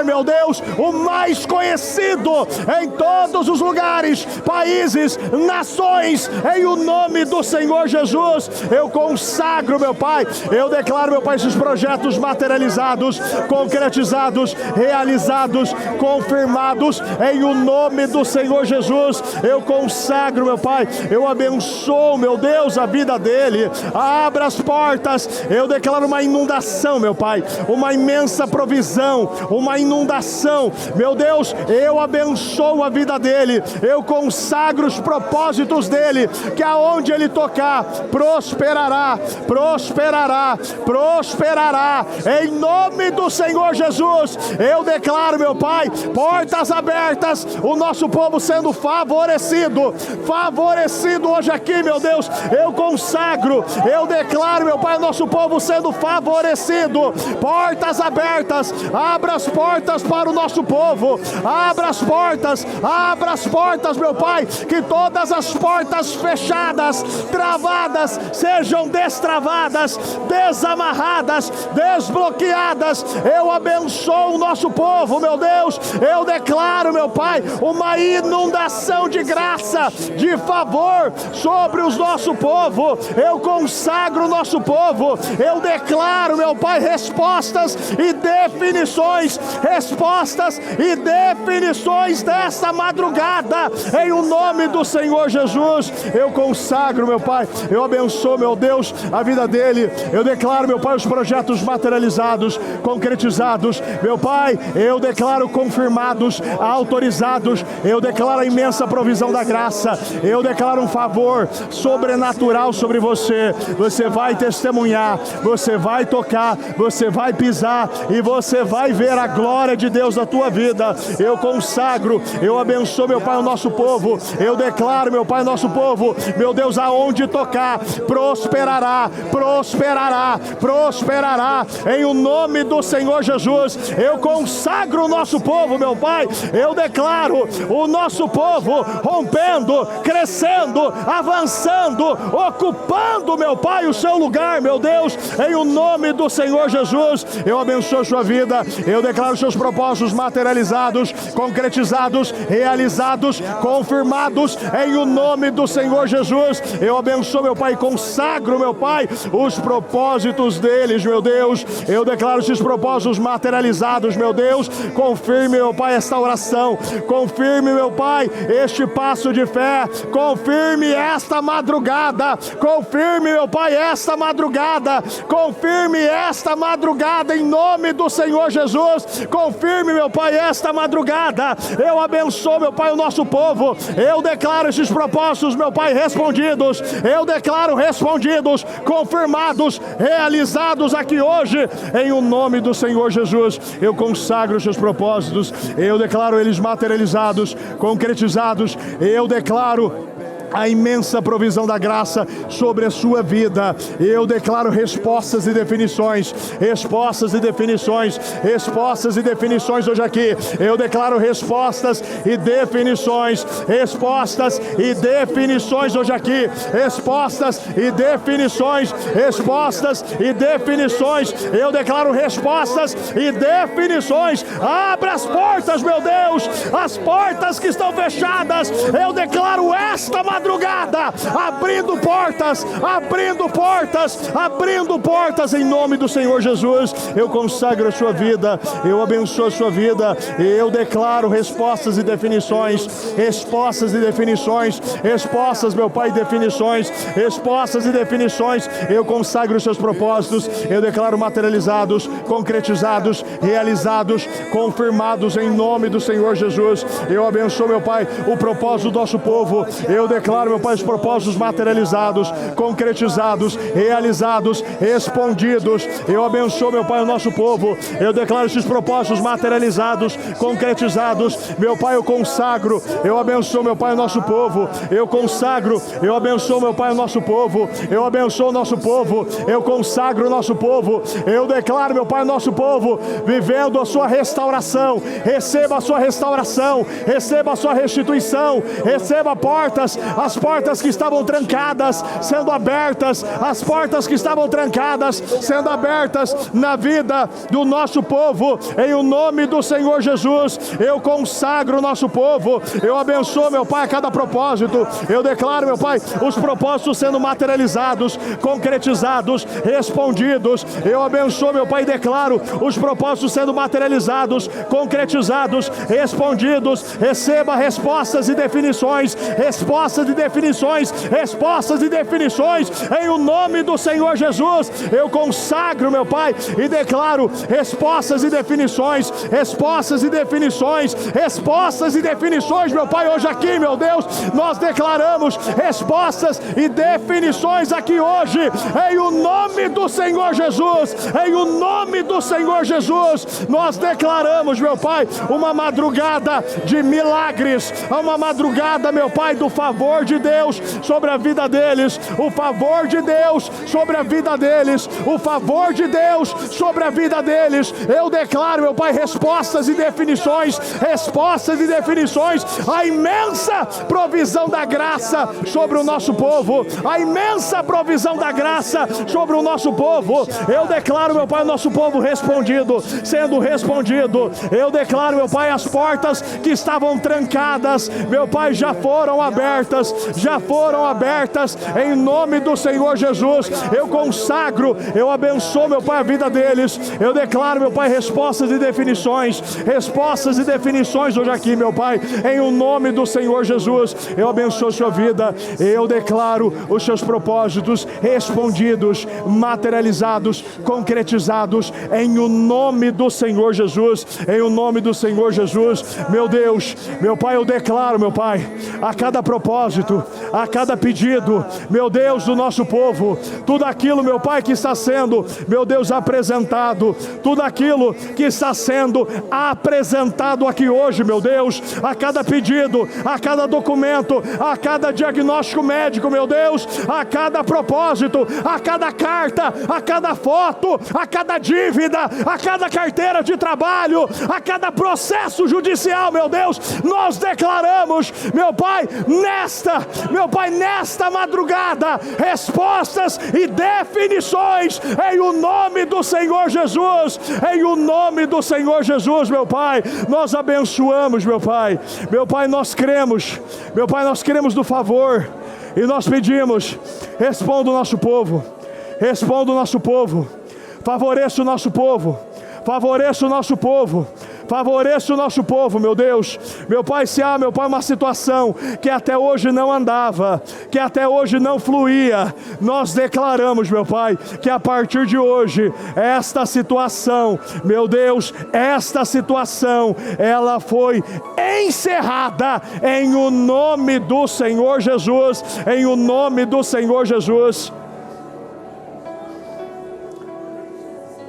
meu Deus, o mais conhecido em todos os lugares, países, nações, em o nome do Senhor Jesus. Eu consagro, meu Pai, eu declaro, meu Pai, esses projetos materializados, concretizados, realizados, confirmados, em o nome do Senhor Jesus. Eu consagro, meu Pai, eu abençoo, meu Deus, a vida dele. Abra as portas. Eu declaro uma inundação, meu Pai, uma imensa provisão, uma inundação. Meu Deus, eu abençoo a vida dele. Eu consagro os propósitos dele, que aonde ele tocar, prosperará, prosperará, prosperará, em nome do Senhor Jesus. Eu declaro, meu Pai, portas abertas, o nosso povo sendo favorecido, favorecido hoje aqui, meu Deus. Eu consagro, eu declaro, meu Pai, o nosso povo sendo favorecido, portas abertas. Abra as portas para o nosso povo, abra as portas, meu Pai, que todas as portas fechadas, travadas, sejam destravadas, desamarradas, desbloqueadas. Eu abençoo o nosso povo, meu Deus. Eu declaro, meu Pai, uma inundação de graça, de favor sobre o nosso povo. Eu consagro o nosso povo. Eu declaro, meu Pai, respostas e definições, respostas e definições desta madrugada, em o nome do Senhor Jesus. Eu consagro, meu Pai, eu abençoo, meu Deus, a vida dele. Eu declaro, meu Pai, os projetos materializados, concretizados, meu Pai, eu declaro confirmados, autorizados. Eu declaro a imensa provisão da graça. Eu declaro um favor sobrenatural sobre você. Você vai testemunhar, você vai tocar, você vai pisar e você vai ver a glória de Deus na tua vida. Eu consagro, eu abençoo, meu Pai, o nosso povo. Eu declaro, meu Pai, o nosso povo, meu Deus, aonde tocar, prosperará, prosperará, prosperará, em o nome do Senhor Jesus. Eu consagro o nosso povo, meu Pai. Eu declaro o nosso povo rompendo, crescendo, avançando, ocupando, meu Pai, o seu lugar, meu Deus, em o nome do Senhor Jesus. Eu abençoo a sua vida. Eu declaro os seus propósitos materializados, concretizados, realizados, confirmados, em o nome do Senhor Jesus. Eu abençoo, meu Pai, consagro, meu Pai, os propósitos deles, meu Deus. Eu declaro esses propósitos materializados, meu Deus. Confirme, meu Pai, esta oração. Confirme, meu Pai, este passo de fé. Confirme esta madrugada. Confirme, meu Pai, esta madrugada. Confirme esta madrugada, em nome do Senhor Jesus. Confirme, meu Pai, esta madrugada. Eu abençoo, meu Pai, o nosso povo. Eu declaro esses propósitos, meu Pai, respondidos. Eu declaro respondidos, confirmados, realizados aqui hoje, em o nome do Senhor Jesus. Eu consagro os seus propósitos. Eu declaro eles materializados, concretizados. Eu declaro a imensa provisão da graça sobre a sua vida. Eu declaro respostas e definições, respostas e definições, respostas e definições hoje aqui. Eu declaro respostas e definições, respostas e definições hoje aqui, respostas e definições, respostas e definições. Eu declaro respostas e definições. Abra as portas, meu Deus, as portas que estão fechadas. Eu declaro esta madrugada, abrindo portas, abrindo portas, abrindo portas em nome do Senhor Jesus. Eu consagro a sua vida, eu abençoo a sua vida, eu declaro respostas e definições, respostas e definições, respostas, meu Pai, definições, respostas e definições. Eu consagro os seus propósitos, eu declaro materializados, concretizados, realizados, confirmados em nome do Senhor Jesus. Eu abençoo, meu Pai, o propósito do nosso povo. Eu declaro, meu Pai, os propósitos materializados, concretizados, realizados, respondidos. Eu abençoo, meu Pai, o nosso povo. Eu declaro esses propósitos materializados, concretizados. Meu Pai, eu consagro, eu abençoo, meu Pai, o nosso povo. Eu consagro, eu abençoo, meu Pai, o nosso povo. Eu abençoo o nosso povo. Eu consagro o nosso povo. Eu declaro, meu Pai, o nosso povo vivendo a sua restauração. Receba a sua restauração, receba a sua restituição, receba portas, as portas que estavam trancadas sendo abertas, as portas que estavam trancadas sendo abertas na vida do nosso povo, em o nome do Senhor Jesus. Eu consagro o nosso povo, eu abençoo, meu Pai, a cada propósito. Eu declaro, meu Pai, os propósitos sendo materializados, concretizados, respondidos. Eu abençoo, meu Pai, e declaro os propósitos sendo materializados, concretizados, respondidos. Receba respostas e definições, respostas e definições, respostas e definições, em o nome do Senhor Jesus. Eu consagro, meu Pai, e declaro respostas e definições, respostas e definições, respostas e definições, meu Pai, hoje aqui, meu Deus, nós declaramos respostas e definições aqui hoje, em o nome do Senhor Jesus, em o nome do Senhor Jesus. Nós declaramos, meu Pai, uma madrugada de milagres, uma madrugada, meu Pai, do favor de Deus sobre a vida deles, o favor de Deus sobre a vida deles, o favor de Deus sobre a vida deles. Eu declaro, meu Pai, respostas e definições, respostas e definições, a imensa provisão da graça sobre o nosso povo, a imensa provisão da graça sobre o nosso povo. Eu declaro, meu Pai, o nosso povo respondido, sendo respondido. Eu declaro, meu Pai, as portas que estavam trancadas, meu Pai, já foram abertas, em nome do Senhor Jesus. Eu consagro, eu abençoo, meu Pai, a vida deles. Eu declaro, meu Pai, respostas e definições hoje aqui, meu Pai, em o nome do Senhor Jesus. Eu abençoo a sua vida, eu declaro os seus propósitos respondidos, materializados, concretizados, em o nome do Senhor Jesus, em o nome do Senhor Jesus. Meu Deus, meu Pai, eu declaro, meu Pai, a cada propósito, a cada pedido, meu Deus, do nosso povo, tudo aquilo, meu Pai, que está sendo, meu Deus, apresentado, tudo aquilo que está sendo apresentado aqui hoje, meu Deus, a cada pedido, a cada documento, a cada diagnóstico médico, meu Deus, a cada propósito, a cada carta, a cada foto, a cada dívida, a cada carteira de trabalho, a cada processo judicial, meu Deus, nós declaramos, meu Pai, nesta madrugada, respostas e definições, em o nome do Senhor Jesus, em o nome do Senhor Jesus, meu Pai. Nós abençoamos, meu Pai, nós cremos, meu Pai, nós cremos no favor, e nós pedimos, responda o nosso povo, favoreça o nosso povo, favoreça o nosso povo, favoreça o nosso povo, meu Deus. Meu Pai, se há, meu Pai, uma situação que até hoje não andava, que até hoje não fluía, nós declaramos, meu Pai, que a partir de hoje, esta situação, meu Deus, esta situação, ela foi encerrada em o nome do Senhor Jesus, em o nome do Senhor Jesus.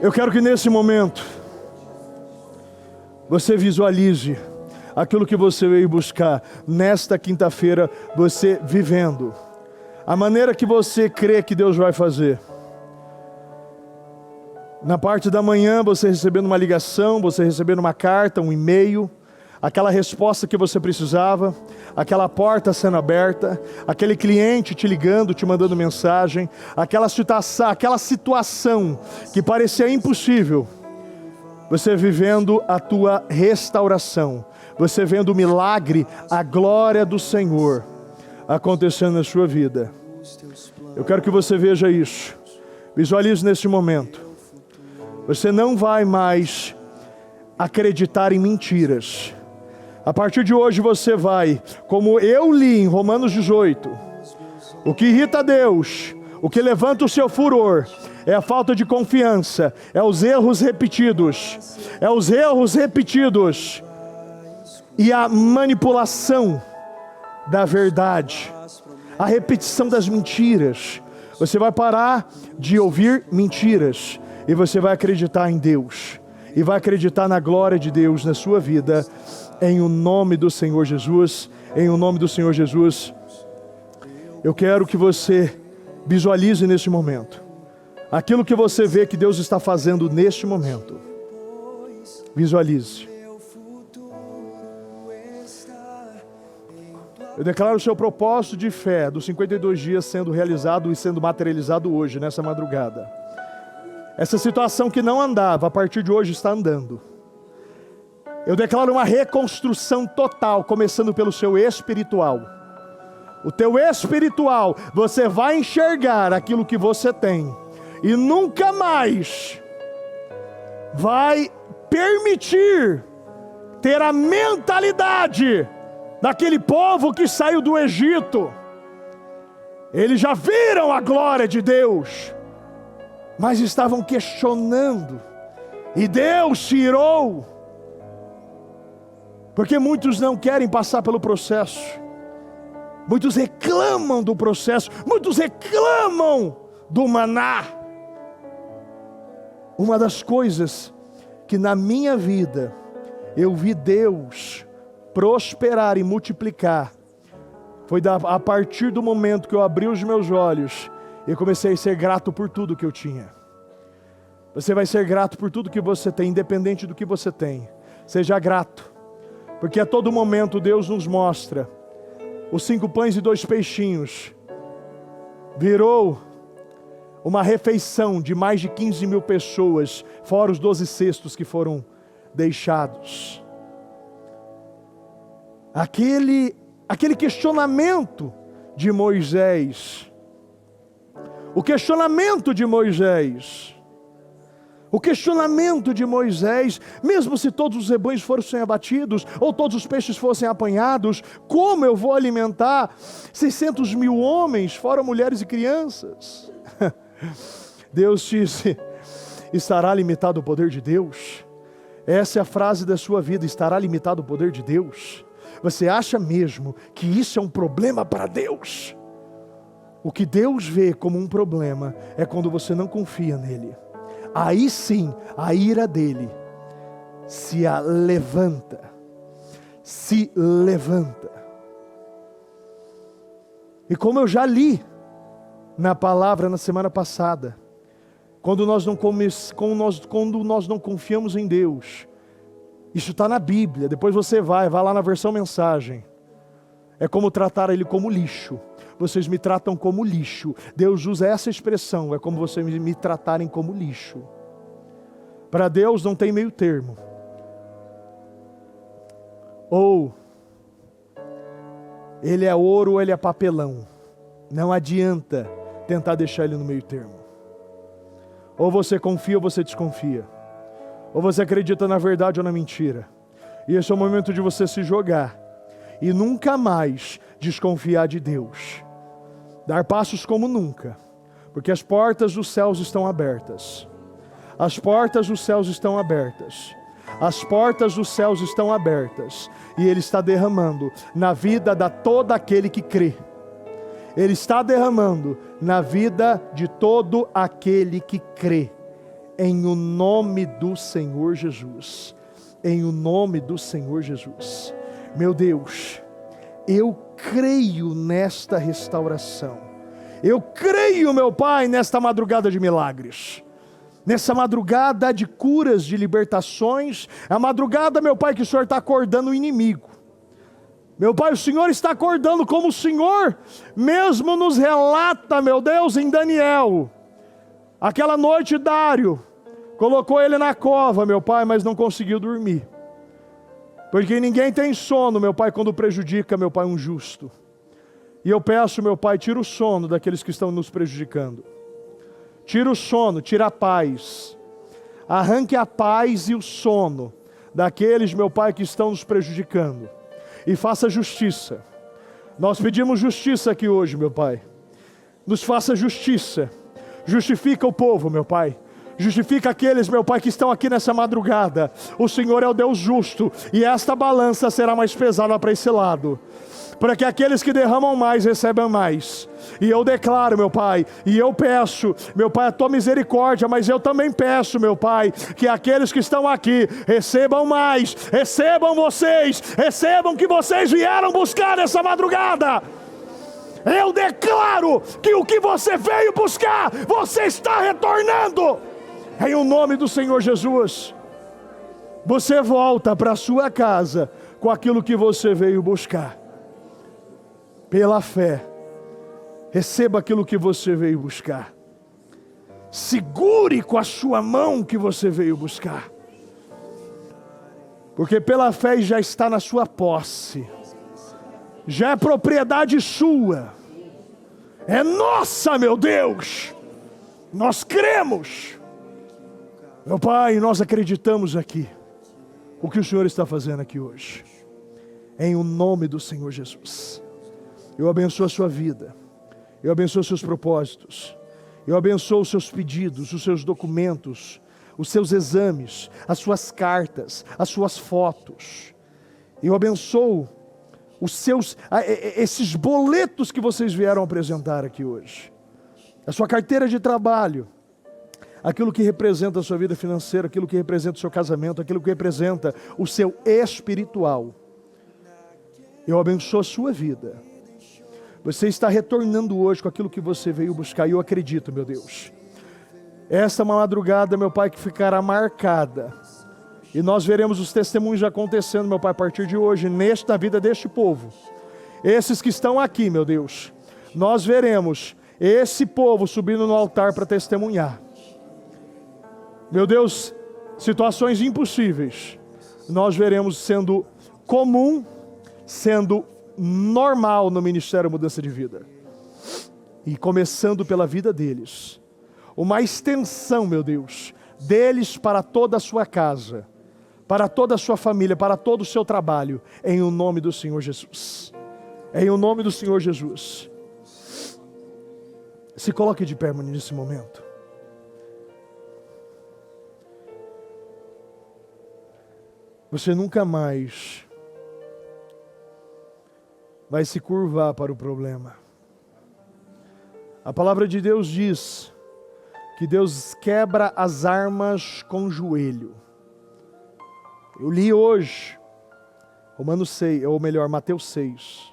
Eu quero que nesse momento você visualize aquilo que você veio buscar nesta quinta-feira, você vivendo, a maneira que você crê que Deus vai fazer. Na parte da manhã, você recebendo uma ligação, você recebendo uma carta, um e-mail, aquela resposta que você precisava, aquela porta sendo aberta, aquele cliente te ligando, te mandando mensagem, aquela situação que parecia impossível, você vivendo a tua restauração, você vendo o milagre, a glória do Senhor acontecendo na sua vida. Eu quero que você veja isso, visualize neste momento. Você não vai mais acreditar em mentiras. A partir de hoje você vai, como eu li em Romanos 18, o que irrita a Deus, o que levanta o seu furor, é a falta de confiança, é os erros repetidos, e a manipulação da verdade, a repetição das mentiras. Você vai parar de ouvir mentiras e você vai acreditar em Deus, e vai acreditar na glória de Deus na sua vida, em o nome do Senhor Jesus, em o nome do Senhor Jesus. Eu quero que você visualize neste momento, aquilo que você vê que Deus está fazendo neste momento. Visualize. Eu declaro o seu propósito de fé dos 52 dias sendo realizado e sendo materializado hoje, nessa madrugada. Essa situação que não andava, a partir de hoje está andando. Eu declaro uma reconstrução total, começando pelo seu espiritual. O teu espiritual, você vai enxergar aquilo que você tem, e nunca mais vai permitir ter a mentalidade daquele povo que saiu do Egito. Eles já viram a glória de Deus, mas estavam questionando, e Deus tirou, porque muitos não querem passar pelo processo, muitos reclamam do processo, muitos reclamam do maná. Uma das coisas que na minha vida eu vi Deus prosperar e multiplicar, foi a partir do momento que eu abri os meus olhos e comecei a ser grato por tudo que eu tinha. Você vai ser grato por tudo que você tem, independente do que você tem. Seja grato, porque a todo momento Deus nos mostra os 5 pães e 2 peixinhos. Virou uma refeição de mais de 15 mil pessoas, fora os 12 cestos que foram deixados. Aquele questionamento de Moisés, o questionamento de Moisés, mesmo se todos os rebanhos fossem abatidos, ou todos os peixes fossem apanhados, como eu vou alimentar 600 mil homens, fora mulheres e crianças? Deus disse, estará limitado o poder de Deus? Essa é a frase da sua vida, estará limitado o poder de Deus? Você acha mesmo que isso é um problema para Deus? O que Deus vê como um problema é quando você não confia nele. Aí sim, a ira dele se levanta. E como eu já li na palavra na semana passada, quando nós não confiamos em Deus, isso está na Bíblia, depois você vai lá na versão mensagem, é como tratar ele como lixo. Vocês me tratam como lixo. Deus usa essa expressão, é como vocês me tratarem como lixo. Para Deus não tem meio termo. Ou ele é ouro ou ele é papelão. Não adianta tentar deixar ele no meio termo. Ou você confia ou você desconfia. Ou você acredita na verdade ou na mentira. E esse é o momento de você se jogar e nunca mais desconfiar de Deus. Dar passos como nunca, porque as portas dos céus estão abertas. As portas dos céus estão abertas. As portas dos céus estão abertas. E Ele está derramando na vida de todo aquele que crê. Ele está derramando na vida de todo aquele que crê. Em o nome do Senhor Jesus. Em o nome do Senhor Jesus. Meu Deus, eu creio nesta restauração. Eu creio, meu Pai, nesta madrugada de milagres. Nessa madrugada de curas, de libertações. A madrugada, meu Pai, que o Senhor está acordando o inimigo. Meu Pai, o Senhor está acordando como o Senhor mesmo nos relata, meu Deus, em Daniel. Aquela noite Dário colocou ele na cova, meu Pai, mas não conseguiu dormir. Porque ninguém tem sono, meu Pai, quando prejudica, meu Pai, um justo. E eu peço, meu Pai, tira o sono daqueles que estão nos prejudicando. Tira o sono, tira a paz. Arranque a paz e o sono daqueles, meu Pai, que estão nos prejudicando. E faça justiça. Nós pedimos justiça aqui hoje, meu Pai. Nos faça justiça. Justifica o povo, meu Pai. Justifica aqueles, meu Pai, que estão aqui nessa madrugada. O Senhor é o Deus justo, e esta balança será mais pesada para esse lado, para que aqueles que derramam mais recebam mais. E eu declaro, meu Pai, e eu peço, meu Pai, a tua misericórdia, mas eu também peço, meu Pai, que aqueles que estão aqui recebam mais, recebam vocês, recebam que vocês vieram buscar nessa madrugada. Eu declaro que o que você veio buscar, você está retornando. Em o nome do Senhor Jesus. Você volta para a sua casa com aquilo que você veio buscar. Pela fé. Receba aquilo que você veio buscar. Segure com a sua mão que você veio buscar. Porque pela fé já está na sua posse. Já é propriedade sua. É nossa, meu Deus. Nós cremos. Meu Pai, nós acreditamos aqui o que o Senhor está fazendo aqui hoje. Em o nome do Senhor Jesus. Eu abençoo a sua vida. Eu abençoo os seus propósitos. Eu abençoo os seus pedidos, os seus documentos, os seus exames, as suas cartas, as suas fotos. Eu abençoo esses boletos que vocês vieram apresentar aqui hoje. A sua carteira de trabalho. Aquilo que representa a sua vida financeira, aquilo que representa o seu casamento, aquilo que representa o seu espiritual. Eu abençoo a sua vida. Você está retornando hoje com aquilo que você veio buscar, e eu acredito, meu Deus. Esta é uma madrugada, meu Pai, que ficará marcada. E nós veremos os testemunhos acontecendo, meu Pai, a partir de hoje, na vida deste povo. Esses que estão aqui, meu Deus. Nós veremos esse povo subindo no altar para testemunhar. Meu Deus, situações impossíveis, nós veremos sendo comum, sendo normal no Ministério Mudança de Vida. E começando pela vida deles. Uma extensão, meu Deus, deles para toda a sua casa, para toda a sua família, para todo o seu trabalho, em o nome do Senhor Jesus. Em o nome do Senhor Jesus. Se coloque de pé nesse momento. Você nunca mais vai se curvar para o problema. A palavra de Deus diz que Deus quebra as armas com o joelho. Eu li hoje, Romanos 6, ou melhor, Mateus 6.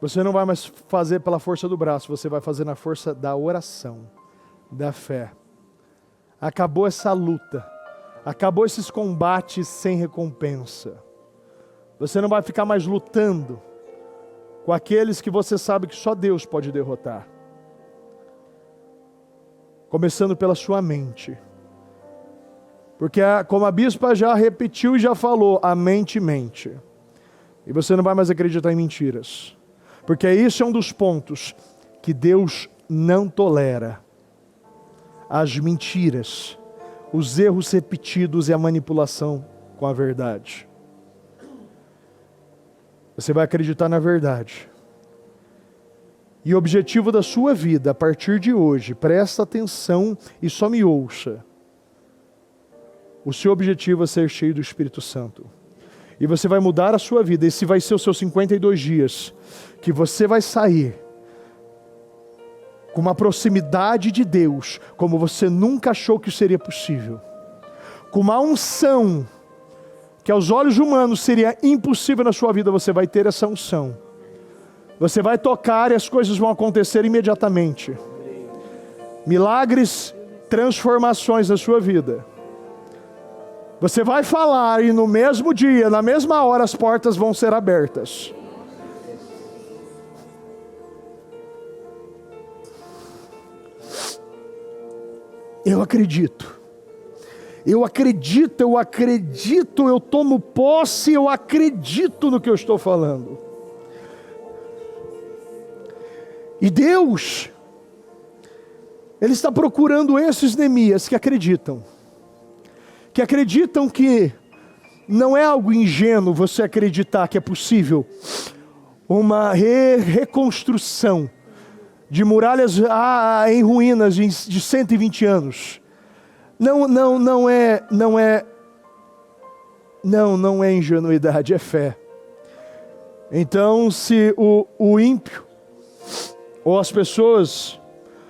Você não vai mais fazer pela força do braço, você vai fazer na força da oração, da fé. Acabou essa luta. Acabou esses combates sem recompensa. Você não vai ficar mais lutando com aqueles que você sabe que só Deus pode derrotar. Começando pela sua mente. Porque como a bispa já repetiu e já falou, a mente mente. E você não vai mais acreditar em mentiras. Porque isso é um dos pontos que Deus não tolera. As mentiras, os erros repetidos e a manipulação com a verdade. Você vai acreditar na verdade. E o objetivo da sua vida, a partir de hoje, presta atenção e só me ouça. O seu objetivo é ser cheio do Espírito Santo. E você vai mudar a sua vida. Esse vai ser os seus 52 dias. Que você vai sair com uma proximidade de Deus, como você nunca achou que seria possível. Com uma unção que aos olhos humanos seria impossível na sua vida, você vai ter essa unção. Você vai tocar e as coisas vão acontecer imediatamente. Milagres, transformações na sua vida. Você vai falar e no mesmo dia, na mesma hora, as portas vão ser abertas. Eu acredito. Eu acredito, eu tomo posse, eu acredito no que eu estou falando. E Deus, Ele está procurando esses Neemias que acreditam que não é algo ingênuo você acreditar que é possível uma reconstrução de muralhas em ruínas de 120 anos. Não é ingenuidade, é fé. Então, se o ímpio, ou as pessoas,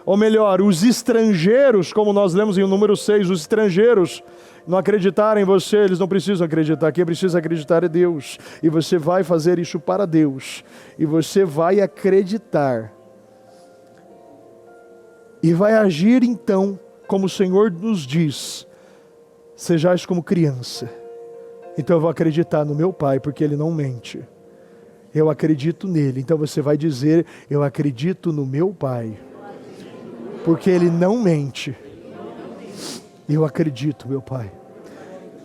ou melhor, os estrangeiros, como nós lemos em número 6, os estrangeiros não acreditarem em você, eles não precisam acreditar. Quem precisa acreditar é Deus. E você vai fazer isso para Deus. E você vai acreditar. E vai agir então, como o Senhor nos diz: sejais como criança. Então eu vou acreditar no meu Pai, porque Ele não mente. Eu acredito nele. Então você vai dizer: eu acredito no meu Pai, porque Ele não mente. Eu acredito, meu Pai.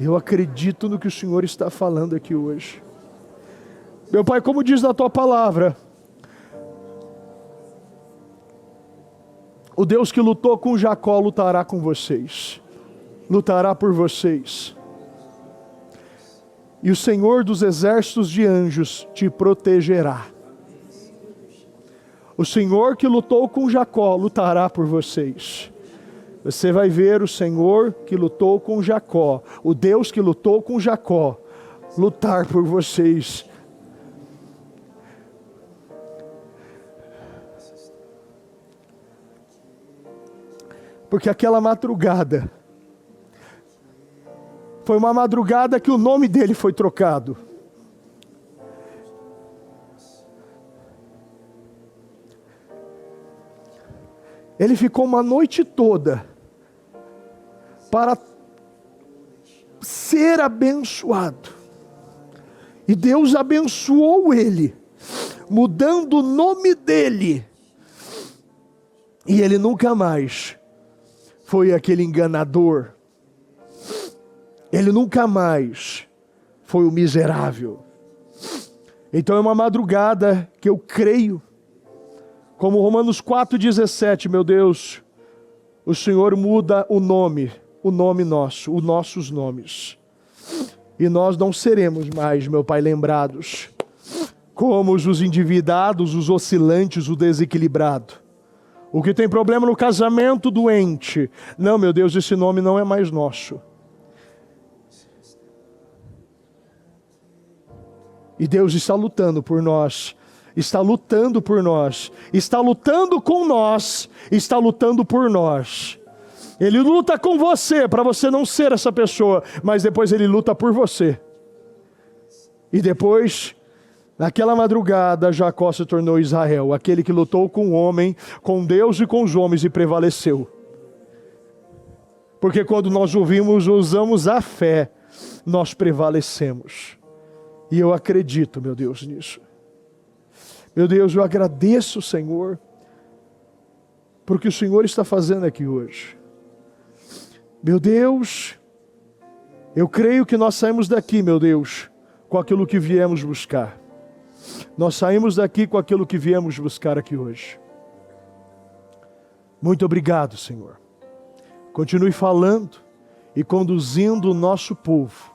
Eu acredito no que o Senhor está falando aqui hoje. Meu Pai, como diz na Tua palavra, o Deus que lutou com Jacó lutará com vocês. Lutará por vocês. E o Senhor dos exércitos de anjos te protegerá. O Senhor que lutou com Jacó lutará por vocês. Você vai ver o Senhor que lutou com Jacó, o Deus que lutou com Jacó, lutar por vocês. Porque aquela madrugada foi uma madrugada que o nome dele foi trocado. Ele ficou uma noite toda para ser abençoado. E Deus abençoou ele, mudando o nome dele. E ele nunca mais foi aquele enganador. Ele nunca mais foi o miserável. Então é uma madrugada que eu creio, como Romanos 4,17, meu Deus, o Senhor muda o nome nosso, os nossos nomes. E nós não seremos mais, meu Pai, lembrados como os endividados, os oscilantes, o desequilibrado. O que tem problema no casamento, doente. Não, meu Deus, esse nome não é mais nosso. E Deus está lutando por nós. Está lutando por nós. Está lutando com nós. Está lutando por nós. Ele luta com você, para você não ser essa pessoa. Mas depois Ele luta por você. E depois, naquela madrugada, Jacó se tornou Israel. Aquele que lutou com o homem, com Deus e com os homens e prevaleceu. Porque quando nós usamos a fé, nós prevalecemos. E eu acredito, meu Deus, nisso. Meu Deus, eu agradeço, Senhor, por que o Senhor está fazendo aqui hoje. Meu Deus, eu creio que nós saímos daqui, meu Deus, com aquilo que viemos buscar. Nós saímos daqui com aquilo que viemos buscar aqui hoje. Muito obrigado, Senhor. Continue falando e conduzindo o nosso povo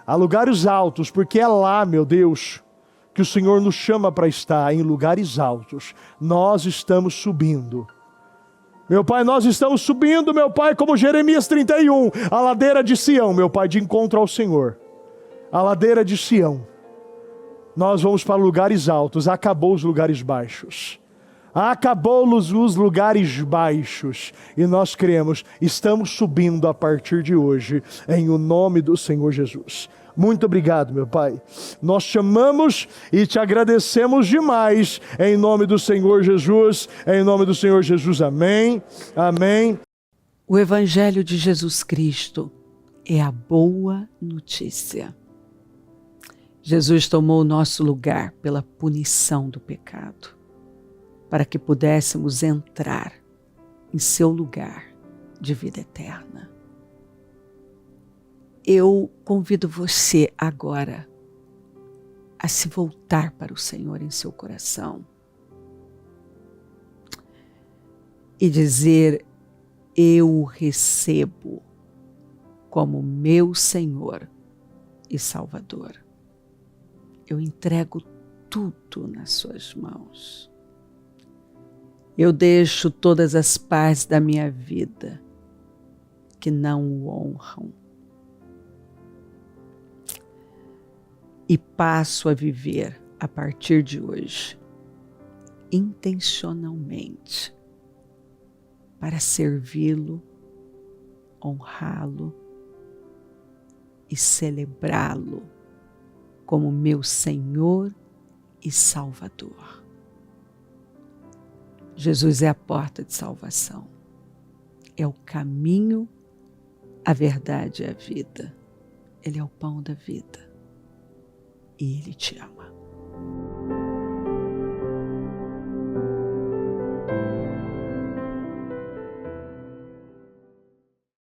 a lugares altos, porque é lá, meu Deus, que o Senhor nos chama para estar, em lugares altos. Nós estamos subindo. Meu Pai, nós estamos subindo, meu Pai, como Jeremias 31, a ladeira de Sião, meu Pai, de encontro ao Senhor. A ladeira de Sião. Nós vamos para lugares altos. Acabou os lugares baixos. Acabou os lugares baixos. E nós cremos, estamos subindo a partir de hoje, em o nome do Senhor Jesus. Muito obrigado, meu Pai. Nós te amamos e te agradecemos demais, em nome do Senhor Jesus, em nome do Senhor Jesus, amém, amém. O Evangelho de Jesus Cristo é a boa notícia. Jesus tomou o nosso lugar pela punição do pecado, para que pudéssemos entrar em seu lugar de vida eterna. Eu convido você agora a se voltar para o Senhor em seu coração e dizer: eu o recebo como meu Senhor e Salvador. Eu entrego tudo nas suas mãos. Eu deixo todas as partes da minha vida que não o honram e passo a viver a partir de hoje intencionalmente para servi-lo, honrá-lo e celebrá-lo como meu Senhor e Salvador. Jesus é a porta de salvação, é o caminho, a verdade e a vida. Ele é o pão da vida e Ele te ama.